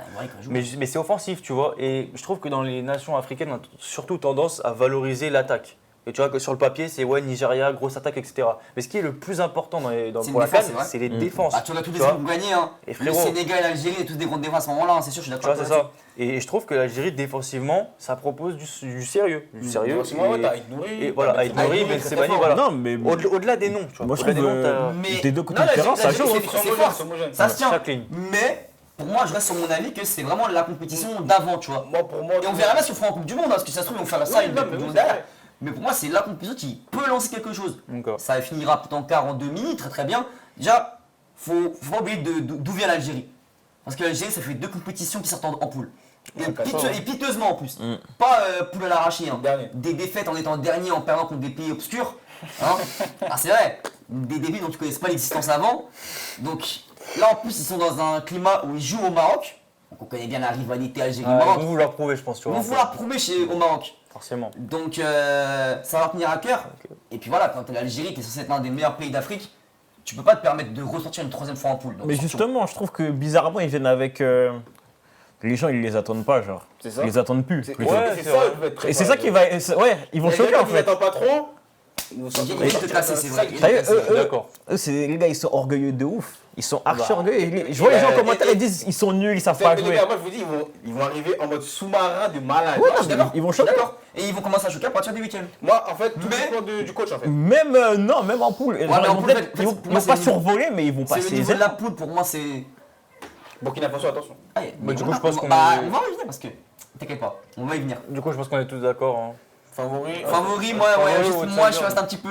même. Mais c'est offensif, tu vois. Et je trouve que dans les nations africaines, on a surtout tendance à valoriser l'attaque. Et tu vois que sur le papier, c'est ouais, Nigeria, grosse attaque, etc. Mais ce qui est le plus important C'est pour une la CAN, défense, c'est vrai. c'est les défenses. Bah, tu regardes tous les Tu vois. équipes gagner, hein. Et Le frérot. Sénégal, l'Algérie, et tous des grandes défenses à ce moment-là, hein, c'est sûr, je suis Tu d'accord. vois, c'est ça. Et je trouve que l'Algérie, défensivement, ça propose du sérieux. Du sérieux. Moi, ouais, Et- t'as Aït Nouri. et voilà, t'as Aït Benzema, Nouri, très, Benzema, très fort. voilà. Non, mais. Au-delà des noms, tu vois. Moi, je Au-delà des trouve, noms, t'as- Mais Des deux côtés non, du terrain, ça l'Algérie, joue, c'est hein. fort. C'est homogène. Ça se tient. chaque ligne. Mais pour moi, je reste sur mon avis que c'est vraiment la compétition d'avant, tu vois. Pour moi, Et on verra bien si on fera en Coupe du Monde, hein, parce que si ça se trouve, ils vont faire ça Oui, une non, Coupe mais du oui, Monde c'est derrière. vrai. Mais pour moi, c'est la compétition qui peut lancer quelque chose. D'accord. Ça finira peut-être en quart, en demi, très très bien. Déjà, faut pas oublier d'où vient l'Algérie. Parce que l'Algérie, ça fait 2 compétitions qui sortent en poule. Et, Ouais, 4 ans, et piteusement en plus. Mm. Pas poule à l'arraché. Hein. Dernier. Des défaites en étant dernier, en perdant contre des pays obscurs. Hein. Ah, c'est vrai. Des défaites dont tu connais pas l'existence avant. Donc là, en plus, ils sont dans un climat où ils jouent au Maroc. Donc on connaît bien la rivalité Ah, Algérie-Maroc. ils vont vouloir prouver, je pense, tu Ils vois. vont vouloir prouver au Maroc. Forcément. Donc ça va leur tenir à cœur. Et puis voilà, quand t'es l'Algérie qui est censé être l'un des meilleurs pays d'Afrique, tu peux pas te permettre de ressortir une 3e fois en poule. Donc, Mais attention. justement, je trouve que bizarrement, ils viennent avec. Les gens, ils les attendent pas, genre. C'est ça. Ils les attendent plus. plutôt. Ouais, c'est c'est ça, vrai. ils peuvent être très Et c'est forts, ça qui va. Ouais, ils vont choquer en fait. Ils pas trop. Ils viennent te casser, c'est vrai. Ça y est, eux, D'accord. les gars, ils sont orgueilleux de ouf. Ils sont archi Bah, orgueilleux. Je vois les gens en commentaire, ils disent ils sont nuls, ils savent pas jouer. Moi, je vous dis, ils vont arriver en mode sous-marin de malade. Ouais, Je suis d'accord. ils vont Je suis choquer. d'accord. Et ils vont commencer à choquer à partir des 8e. Moi, en fait, tout Mais- dépend du coach, en fait. Même, non, même en poule. Genre, mais ils en vont poule, peut-être- en fait, ils vont, pour ils moi, vont pas c'est- survoler, mais ils vont C'est le passer niveau les de la ailes. poule pour moi, c'est. Burkina Faso, attention. Ah, Bah, du coup, je pense qu'on bah, est- on va y venir parce que. T'inquiète pas, on va y venir. Du coup, je pense qu'on est tous d'accord. Hein. Favori. Favori, moi, favori ouais, ou juste outsider, moi, je reste un petit peu.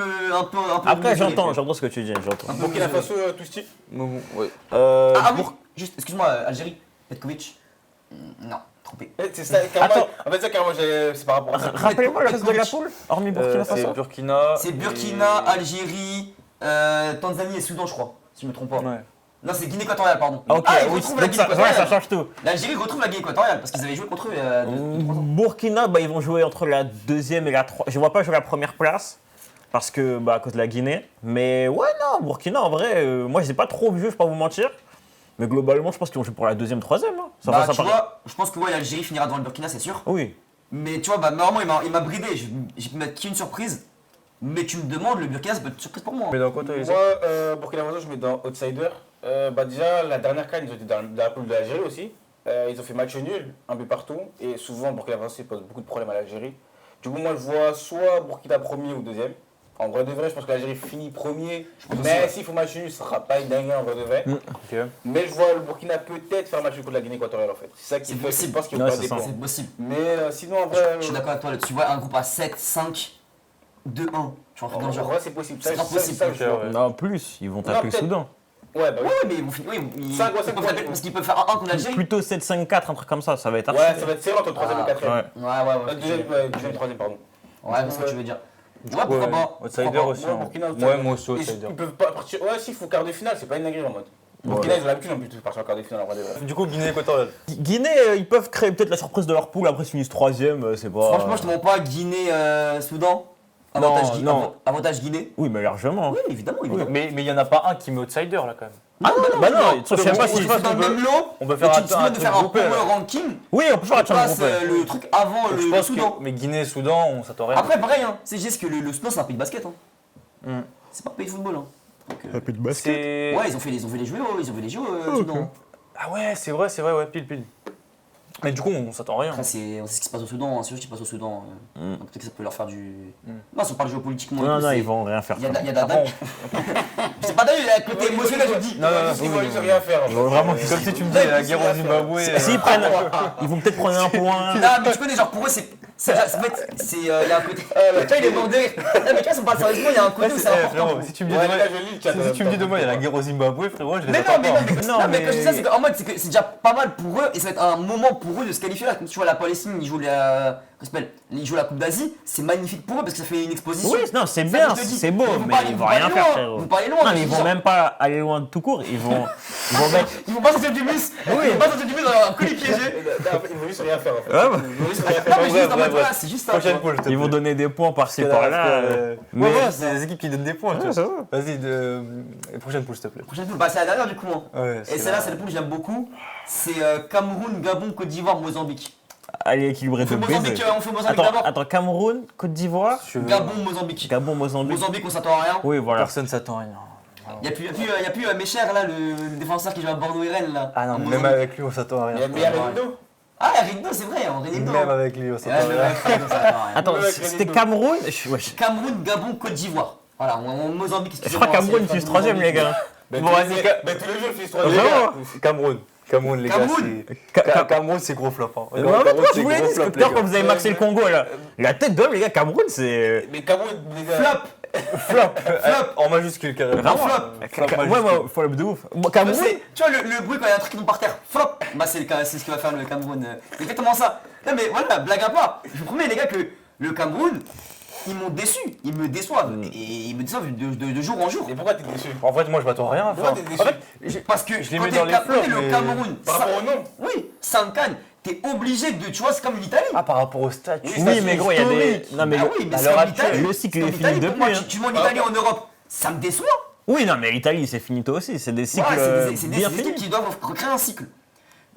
Après, désolé. j'entends ce que tu dis, j'entends. Burkina Faso, Tousti. Ouais. Ah oui, juste, excuse-moi, Algérie, Petkovic. Non, trompé. C'est ça, carrément. Attends. En fait, ça, carrément, c'est par rapport à ça. Rappelez-moi le reste de la poule, hormis Burkina C'est Faso. Burkina. C'est Burkina, Algérie, Tanzanie et Soudan, je crois, si je me trompe pas. Ouais. Non, c'est Guinée équatoriale, pardon. Ah, ok, ils oui, retrouvent la donc Guinée ça, ouais, équatoriale. ça change tout. L'Algérie retrouve la Guinée équatoriale parce qu'ils avaient joué contre eux il y a 2-3 ans. Burkina, bah, ils vont jouer entre la 2e et la 3e. Je vois pas jouer la première place parce que bah, à cause de la Guinée. Mais ouais, non, Burkina, en vrai, moi je les ai pas trop vus, je vais pas vous mentir. Mais globalement, je pense qu'ils vont jouer pour la 2e, 3e. Hein. Ça Bah, va, ça tu paraît- vois, je pense que ouais, l'Algérie finira devant le Burkina, c'est sûr. Oui. Mais tu vois, bah, normalement, il m'a bridé. J'ai pu mettre qu'une surprise. Mais tu me demandes, le Burkina, c'est pas une surprise pour moi. Mais dans quoi toi, Youssef? Moi, Burkina Faso, je mets dans Outsider. Bah, déjà, la dernière CAN, ils ont été dans la poule de l'Algérie aussi. Ils ont fait match nul, un but partout. Et souvent, Burkina Faso pose beaucoup de problèmes à l'Algérie. Du coup, moi, je vois soit Burkina premier ou deuxième. En vrai de vrai, je pense que l'Algérie finit premier. pense Mais aussi, s'il faut match nul, ce sera pas une dinguerie en vrai de vrai. Ok. Mais je vois le Burkina peut-être faire match nul contre la Guinée équatoriale en fait. C'est ça qui C'est fait. possible. Je pense qu'ils Ouais, vont pas c'est dépendre. ça. C'est possible. Mais sinon, en vrai. Je suis d'accord avec toi là-dessus. Tu vois, un groupe à 7, 5, 2, 1. Tu vois, un truc dans En le genre. vrai, c'est possible. C'est impossible. ça, je Ok, vois. ouais. Non, plus, ils vont taper le peut-être. Soudan. Ouais, bah oui. Ouais, mais ils vont finir. Oui, ils, Cinq, ouais, ils cinq, peuvent ouais. taper parce qu'ils peuvent faire 1 contre l'Algérie. Plutôt 7-5-4, un truc comme ça va être archi. Ouais, ça va être serré entre le troisième et le quatrième. Ouais. Ouais. Deuxième, troisième, pardon. Ouais, c'est ce que tu veux dire. Ouais, pourquoi Ouais, pas. Outsider pourquoi pas. aussi. Ouais, hein. Burkina, Ouais, moi aussi, Ils, outsider. ils peuvent pas partir. Ouais, s'il faut quart de finale, c'est pas une dinguerie en mode. Burkina, ils ont l'habitude en plus de partir en quart de finale en vrai de vrai. Du coup, Guinée équatoriale. Guinée, ils peuvent créer peut-être la surprise de leur poule, après ils finissent 3e, c'est pas. Franchement, je te mens pas. Guinée, Soudan. Non, non. Avantage Guinée. Oui, mais largement. Oui, évidemment, évidemment. Mais il n'y en a pas un qui met outsider là quand même. Ah non, bah non, je sais pas si c'est dans le même lot. On peut Et faire tu un décides de truc faire un groupé, power là. ranking. Oui, on peut faire un Tu champ passes le truc avant Donc, je le pense Soudan. que. Mais Guinée, Soudan, on s'attend rien. Après, pareil, hein. C'est juste que le Soudan, c'est un pays de basket. Hein. Hmm. C'est pas un pays de football. Hein. Donc, peu de basket. C'est. ouais, ils ont fait les jeux, ils ont fait les jeux au Soudan. Ah ouais, c'est vrai, ouais, pile. Mais du coup, on s'attend rien. Après, on sait ce qui se passe au Soudan, c'est juste ce qui se passe au Soudan. Donc, peut-être que ça peut leur faire du. Non, si on parle géopolitiquement. et Non, tout, non, c'est- ils vont rien faire. Il y a de comme la ça. dalle. C'est pas d'ailleurs, il y a un côté émotionnel, je dis. Non, Ils vont juste rien faire. Vraiment, Comme si tu me dis la guerre au Zimbabwe. S'ils prennent, ils vont peut-être prendre un point. Non, mais tu connais, genre pour eux, il y a un côté. Tu vois, il est mort de rire. Non, mais tu vois, si on parle sérieusement, il y a un côté où c'est important. Frérot, si tu me dis Ouais, demain, les gars, je lis le chat. si tu me dis demain, il y a la guerre au Zimbabwe, frérot, je les Mais attends non, mais pas. non, mais, Non, non, mais quand je dis ça, mais- c'est qu'en mode, c'est déjà pas mal pour eux et ça va être un moment pour eux de se qualifier là. Comme tu vois, la Palestine, ils jouent la Coupe d'Asie, c'est magnifique pour eux parce que ça fait une exposition. Oui, non, c'est Ça, bien, je te dis. c'est beau, Vous mais parlez- ils vous vont rien parlez faire, loin, frérot. vous parlez loin, Non, mais mais ils je vont veux dire- même pas aller loin de tout court. Ils vont mettre. Ils vont pas sortir du bus. Ils vont pas sortir du bus dans un colis piégé. Ils vont juste rien faire en fait. Ouais, Ils vont juste rien Non, faire. mais juste en bref, mode, bref. voilà, c'est juste ça. Prochaine tu vois. poule, s'il te Ils vont plaît. donner des points par-ci Parce que par-là. ouais, Mais voilà, c'est les équipes qui donnent des points. tu Ouais, vois. ça va. Vas-y, prochaine poule, s'il te plaît. Prochaine poule, bah c'est la dernière du coup. Hein. Ouais, Et celle-là, c'est le poule que j'aime beaucoup. C'est Cameroun, Gabon, Côte d'Ivoire, Mozambique. Allez, équilibré On fait de Mozambique, baiser. on fait Mozambique d'abord. Attends, Cameroun, Côte d'Ivoire, Gabon, Mozambique. Gabon, Mozambique. Mozambique, on s'attend à rien. Oui, voilà. Personne s'attend à rien. Y a plus Mécher là, le défenseur qui joue à Bordeaux et Rennes là. Ah non, En même Mozambique. avec lui, on s'attend à Il y a rien. meilleur Rindo. Ah, Rindo, c'est vrai, on Rindo. Même avec lui, on s'attend Ouais, à mais rien. Rindo, on s'attend à rien. Attends, Ouais, c'était Rindo. Cameroun. Cameroun, Gabon, Côte d'Ivoire. Voilà, Mozambique, Je excusez-moi. crois que Cameroun c'est finit troisième, les gars. Ben, Bon, tous vas-y, les- ben, tous les jours, ils finissent troisième. Vraiment Cameroun, les gars. Cameroun. Cameroun, c'est gros flop. Hein. Ouais, mais toi, Cameroun, je vous l'ai gros dit, flop, tout à l'heure, les quand gars. vous avez maxé le Congo, là. La tête d'homme, les gars, Cameroun, c'est. Mais Cameroun, les gars. Flop. En majuscule, carrément. Vraiment. flop. Ouais, majuscule. ouais, flop de ouf. Moi, Cameroun. Tu vois le bruit quand il y a un truc qui tombe par terre, flop. Bah c'est ce que va faire le Cameroun. C'est exactement ça. Non mais voilà, blague à part. Je vous promets les gars que le Cameroun, ils m'ont déçu. Ils me déçoivent. Et ils me déçoivent de jour en jour. Mais pourquoi t'es déçu? En fait, moi, je m'attends à rien. Pourquoi enfin, t'es déçu? En fait, Parce que Je les quand mets t'es dans les quand flops, t'es le mais- Cameroun, Par rapport au nom. oui, 5 cannes, t'es obligé de, tu vois, c'est comme l'Italie. ah, par rapport au statut. Oui, mais gros, il y a des. Non, mais Ah oui, mais à c'est l'heure comme l'Italie. actuelle, le cycle C'est est comme fini l'Italie. Pour moi, depuis. hein. tu vois en Italie, en Europe, ça me déçoit. Oui, non, mais l'Italie, c'est fini toi aussi. C'est des cycles Voilà, c'est des bien équipes finis. qui doivent recréer un cycle.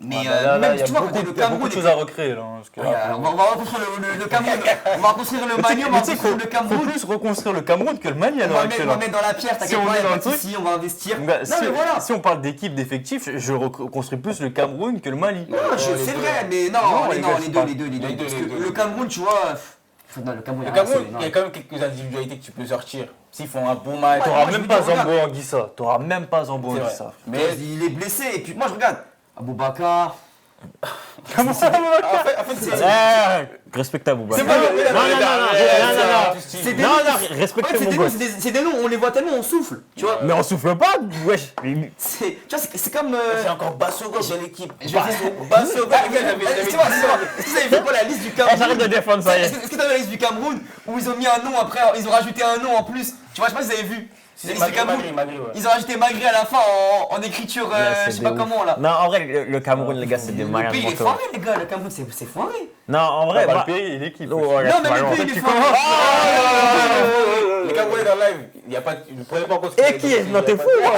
Mais Là, même, il y a tu vois, quand beaucoup t'es le il y a beaucoup Cameroun. de choses à recréer. Là, parce que, Ouais, alors, on va reconstruire le Cameroun. On va reconstruire le Mali, on va Mais tu sais reconstruire le faut Cameroun. plus reconstruire le Cameroun que le Mali à On l'heure va actuelle. mettre dans la pierre, Si t'inquiète on pas, est y a dans pas le de truc, soucis, on va investir. Donc, bah, Non mais voilà. si on parle d'équipe, d'effectifs, je reconstruis plus le Cameroun que le Mali. Non, les c'est deux. vrai, mais non, Non, les les gars, deux, c'est pas- les deux. les deux, Parce les que deux. le Cameroun, tu vois. Non, le Cameroun, Le y a rien, Cameroun, c'est- il y a quand même quelques individualités que tu peux sortir. S'ils font un bon match. Ouais, T'auras moi, je même me pas dis, regarde. Zambo Anguissa. T'auras même pas Zambo C'est vrai. Anguissa. Mais Il est blessé, et puis moi je regarde. Aboubacar. Comment ça en fait, c'est. Ouais, respectable, Bouba. C'est Non, pas- non, non, C'est des non, noms. non, En fait, respectez c'est mon des noms, gosse. c'est des noms, on les voit tellement, on souffle. Tu vois, Mais on souffle pas, wesh. tu vois, c'est comme. J'ai encore Bassogo dans l'équipe. Je vais faire- Bassogo, les gars, j'avais. Excusez-moi, est-ce que vous avez vu quoi la liste du Eh, Cameroun? j'arrête de défendre ça, y est. Est-ce que t'as vu la liste du Cameroun où ils ont mis un nom après, ils ont rajouté un nom en plus? Tu vois, je sais pas si vous avez vu. La liste du Cameroun. Magri, ouais. Ils ont rajouté Magri à la fin en écriture, Là, c'est je sais pas des comment là. Non, en vrai, le Cameroun, les gars, c'est des Le malades pays il est mentaux. foiré les gars, le Cameroun c'est foiré. Non, en vrai, Bah, bah. le pays et l'équipe. Oh, aussi. ouais, Non mais ballon. le pays il est Tu foiré. Les Camerounais dans le live, il n'y a pas. Ne prenez pas en compte. Et qui est Non, t'es fou, moi.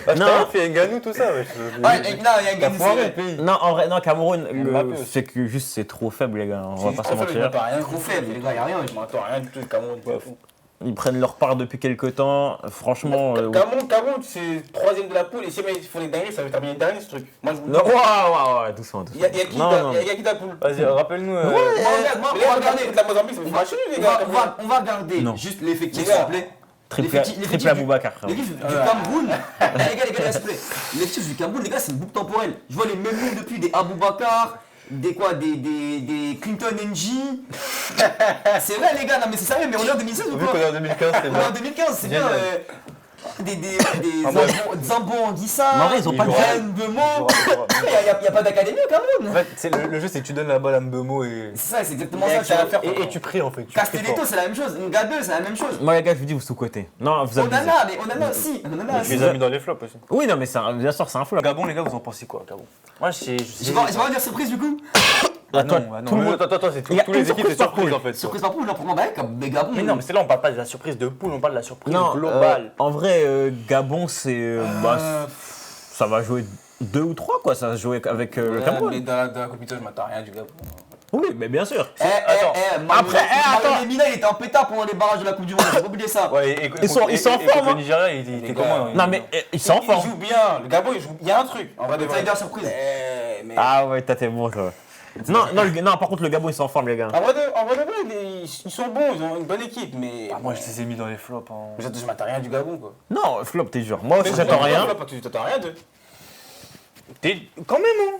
Bah, Non. non, fait Nganou, tout ça. wesh. Ouais, non, il y a un T'as gars foiré le pays. Non, en vrai, non, Cameroun, Mbappé aussi. c'est que juste c'est trop faible, les gars. On va C'est pas se trop faible, je mentir. m'attends à rien. Trop faible, les gars, y a rien. Je m'attends à rien du tout, le Cameroun. Ouais. c'est fou. Ils prennent leur part depuis quelques temps. Franchement. Cameroun, c'est troisième de la poule. Et si ils font les dingueries, ça va terminer dernier ce truc. Moi, je vous le Non, dis. ouais, doucement, Il y a doucement. qui Non, non. dans la poule? Vas-y, rappelle-nous. Moi, regarde, moi, Mais on va là, regarder. contre la Mozambique, ça fait match nul, les gars. On va regarder Non. juste l'effectif, Les s'il gars. vous plaît. Triple à Boubacar, frère. L'effectif du Cameroun, les gars, s'il vous plaît. L'effectif du Cameroun, les gars, c'est une boucle temporelle. Je vois les mêmes noms depuis des Aboubacar, des Clinton NG. C'est vrai, les gars, non mais c'est sérieux, mais on est en 2016 ou Vu quoi? qu'on est en 2015, c'est On est en bien. 2015, c'est bien. Génial. Des Ah, moi, Zambo Anguissa, Mais en vrai, ils ont pas de- Brian Bemo. Il n'y a pas d'académie au En Cameroun. fait, le jeu, c'est que tu donnes la balle à Mbemo et. C'est ça, c'est exactement Il y a ça. que ça à faire. Et tu pries en fait. Tu pries Castelletto, fort. c'est la même chose. Ngabeu, c'est la même chose. Moi, les gars, je vous dis, vous sous-côté. Non, vous abusez. Onana, mais Onana aussi. Onana Tu aussi. les as mis dans les flops aussi. Oui, non, mais bien sûr, c'est un fou, là. Gabon, les gars, vous en pensez quoi, Gabon? Moi, je sais. Je vais pas dire surprise du coup. Ah toi, non, tout le monde. Attends, c'est Il y a tous les une équipes, c'est surprise par surprise poule. en fait. Surprise par poule, genre pour moi, bah, comme Gabon. Mais non, mais c'est là, on parle pas de la surprise de poule, on parle de la surprise Non, globale. en vrai, Gabon, c'est. Ça va jouer 2 ou 3, quoi. Ça va jouer avec le Mais Cameroun. dans la compétition, je m'attends à rien du Gabon. Oui, mais bien sûr. Attends. Après, attends. Lemina, il était en pétard pendant les barrages de la Coupe du Monde, j'ai pas oublié ça. Ouais, Ils sont en contre forme, le hein. Nigeria, il Les était gars, comment Non, mais ils sont en Il forme. joue bien. Le Gabon, il y a un truc. En vrai, de vrai. Outsider surprise. Mais Ah ouais, t'as tes bons, toi. Non, par contre, le Gabon, ils sont en forme, les gars. en vrai, de vrai, ils sont bons. Ils ont une bonne équipe. Mais Moi, je les ai mis dans les flops. Hein. je m'attends à rien du Gabon, quoi. Non, flop, t'es dur. Moi aussi, j'attends rien. Tu t'attends à rien d'eux. Quand même, hein.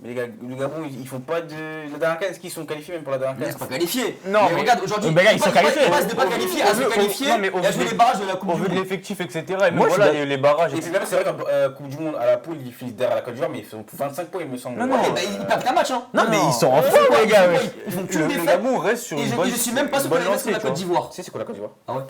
Mais les gars, le Gabon, ils font pas de. La dernière CAN, est-ce qu'ils sont qualifiés même pour la dernière Ils CAN sont pas qualifiés. Non, mais- regarde, aujourd'hui, Mais gars, ils sont qualifiés. Ils passent de pas qualifiés à se qualifier non, mais et à jouer les barrages de la Coupe Au du vu de Monde. l'effectif, etc. Et même Moi, je voilà, suis les barrages. Et puis même, c'est vrai qu'en Coupe du Monde, à la poule, ils finissent derrière la Côte d'Ivoire, mais ils font 25 points, il me semble. Non, non. Eh ben, ils perdent qu'un match, hein. Non, mais Non. ils sont en Ils font forme, quoi les gars. Ils ouais. font quoi Ils font que Le des fêtes. Gabon reste sur Et une bonne je suis même pas sûr bonne qu'on reste lancée, la tu vois. Côte d'Ivoire. Si, c'est quoi la Côte d'Ivoire? Ah ouais.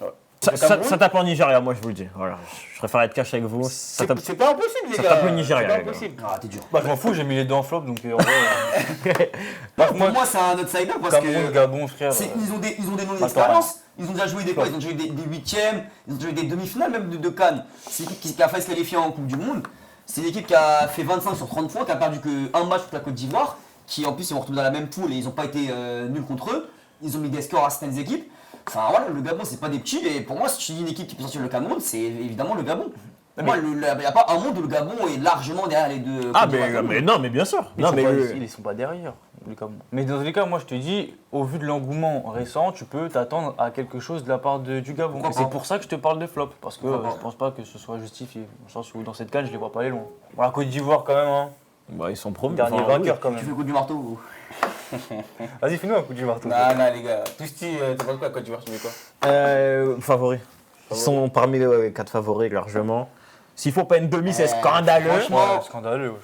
Ça tape en Nigeria, moi, je vous le dis. Voilà. Je préfère être cash avec vous. Ça tape. C'est pas impossible, les ça gars. tape le Nigeria, C'est pas les gars. impossible. Ah, t'es dur. Bah, je m'en fous, j'ai mis les deux en flop, donc en vrai. Pour moi, c'est un outsider parce Cameroun, que Gabon, frère. ils ont des noms Attends, d'expérience. Ils ont déjà joué des quoi? Ils ont joué des huitièmes, ils ont joué des demi-finales même de Cannes. C'est une équipe qui a failli se qualifier en Coupe du Monde. C'est une équipe qui a fait 25 sur 30 points, qui a perdu qu'un match contre la Côte d'Ivoire, qui en plus ils vont retrouver dans la même poule et ils n'ont pas été nuls contre eux. Ils ont mis des scores à certaines équipes. Enfin voilà, le Gabon c'est pas des petits et pour moi si tu dis une équipe qui peut sortir le Cameroun, c'est évidemment le Gabon. Pour moi, il n'y a pas un monde où le Gabon est largement derrière les deux. Ah, Côte d'Ivoire. mais non, mais bien sûr. Ils Non, sont mais pas- le- ils sont pas derrière, le Cameroun. Mais dans tous les cas, moi je te dis, au vu de l'engouement récent, tu peux t'attendre à quelque chose de la part du Gabon. Pourquoi Et c'est pas pour ça que je te parle de flop, parce que Pourquoi pas je pense pas que ce soit justifié. Dans le sens où dans cette canne, je les vois pas aller loin. Bon, la Côte d'Ivoire quand même, hein. Bah, ils sont promis. Dernier Enfin, vainqueur quand Tu fais même. le coup du marteau ou... Vas-y, fais-nous un coup du marteau. Non, les gars. Tout ce qui. T'as pas quoi, Côte d'Ivoire, tu mets quoi? Favoris. Ils sont parmi les 4 favoris largement. S'il faut pas une demi, c'est scandaleux. franchement, Ouais, scandaleux. wesh.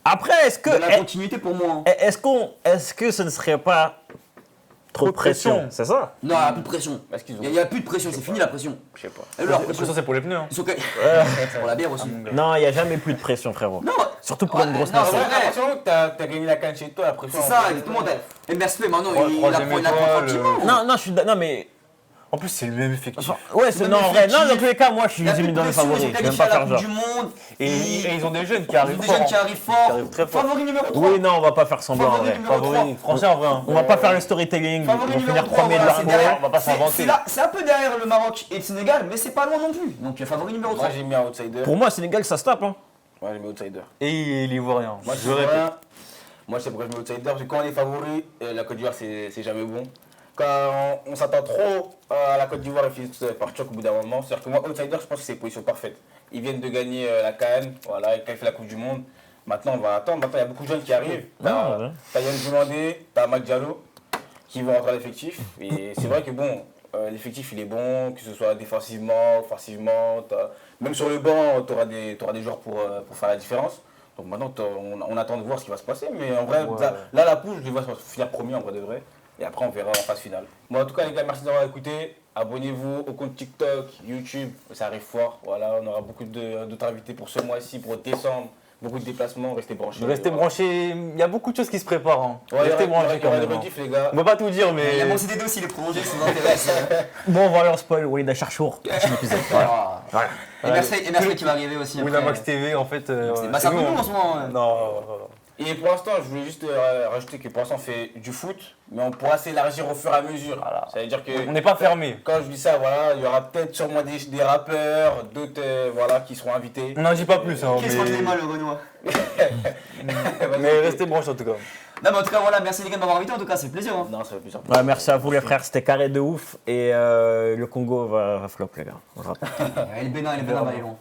Après, est-ce que, de la continuité pour moi. Hein. est-ce que ce ne serait pas trop de pression? C'est ça? Non, il n'y a plus de pression. Est-ce qu'ils ont. Il n'y a plus de pression, c'est fini la pression. Je sais pas. Et leur De toute façon, c'est pour les pneus. Hein. Ils sont pour la bière aussi. Non, il n'y a jamais plus de pression, frérot. Non, Surtout pour une grosse non, nation. ouais. À partir du moment où t'as gagné la canne chez toi, après c'est ça, exactement. Et Mercedes, maintenant, il Troisième apprend étoile, tranquillement. Non, je suis. Non, mais. En plus, c'est le même effectif. Ouais, c'est. même Non, en vrai. effectif. Non, dans tous les cas, moi, je suis Il y a les ai plus mis de dans les pression, favoris. ils Je sont vais même pas qualifiés à faire la genre. Coupe du Monde. Et ils ont des jeunes qui Ils ont arrivent des fort. jeunes qui arrivent fort. arrivent très fort. Favori numéro 3. Oui, non, on va pas faire semblant en Favori vrai. numéro 3. Favori, français en vrai. Hein. On va pas faire le storytelling. Favori Ils vont numéro finir 3, premier de voilà, leur c'est groupe. derrière. on va pas s'inventer. C'est un peu derrière le Maroc et le Sénégal, mais c'est pas loin non plus. Donc favori numéro 3. Moi, j'ai mis un outsider. Pour moi, Sénégal, ça se tape. Hein. Moi, j'ai mis outsider. Et l'Ivoirien. Moi, Je répète. Moi, je sais pourquoi je mets outsider. Parce que quand on est favori, la Côte d'Ivoire, c'est jamais bon. Quand on s'attend trop à la Côte d'Ivoire, il finit par choc au bout d'un moment. C'est-à-dire que moi, outsider, je pense que c'est une position parfaite. Ils viennent de gagner la CAN, voilà, ils qualifient la Coupe du Monde. Maintenant, on va attendre. Maintenant, il y a beaucoup de jeunes qui arrivent. Ah, ouais. T'as Yann Djoulandé, t'as Mac Diallo qui vont rentrer à l'effectif. Et c'est vrai que bon, l'effectif il est bon, que ce soit défensivement, offensivement. Même sur le banc, t'auras des joueurs pour faire la différence. Donc maintenant, on attend de voir ce qui va se passer. Mais en vrai, Ouais. là, la poule, je les vois finir premier en vrai de vrai. Et après, on verra en phase finale. Bon, en tout cas, les gars, merci d'avoir écouté. Abonnez-vous au compte TikTok, YouTube. Ça arrive fort. Voilà, on aura beaucoup d'autres invités pour ce mois-ci, pour décembre. Beaucoup de déplacements. Restez branchés. Restez Voilà. branchés. Il y a beaucoup de choses qui se préparent. Hein. Ouais, Restez il y aura branchés quand des même. Hein. rediffs, les gars. On va pas tout dire, Il y a mais. mon CDD aussi, il est prolongé, ça vous intéresse. Bon, on va leur spoil. Walid Acharchour. Prochain épisode. Voilà. Voilà. Et Mercedes qui va arriver aussi. après. Winamax TV, en fait. Bah, c'est un peu nous, long hein. en ce moment. Ouais. Non. Et pour l'instant, je voulais juste rajouter que pour l'instant, on fait du foot, mais on pourra s'élargir au fur et à mesure. Voilà. Ça veut dire que On n'est pas fermé. quand je dis ça, voilà, il y aura peut-être sûrement des rappeurs, d'autres voilà, qui seront invités. On n'en dit pas plus. Hein, Qu'est-ce qu'on les mal le Renoir? Mais restez branchés en tout cas. Non, mais en tout cas, voilà, merci les gars de m'avoir invité. En tout cas, c'est plaisir. Hein. Non, ça fait plaisir. Ouais, merci à vous, les frères. C'était carré de ouf. Et le Congo va flop, les gars. On le rappelle. Et le Bénin va aller loin.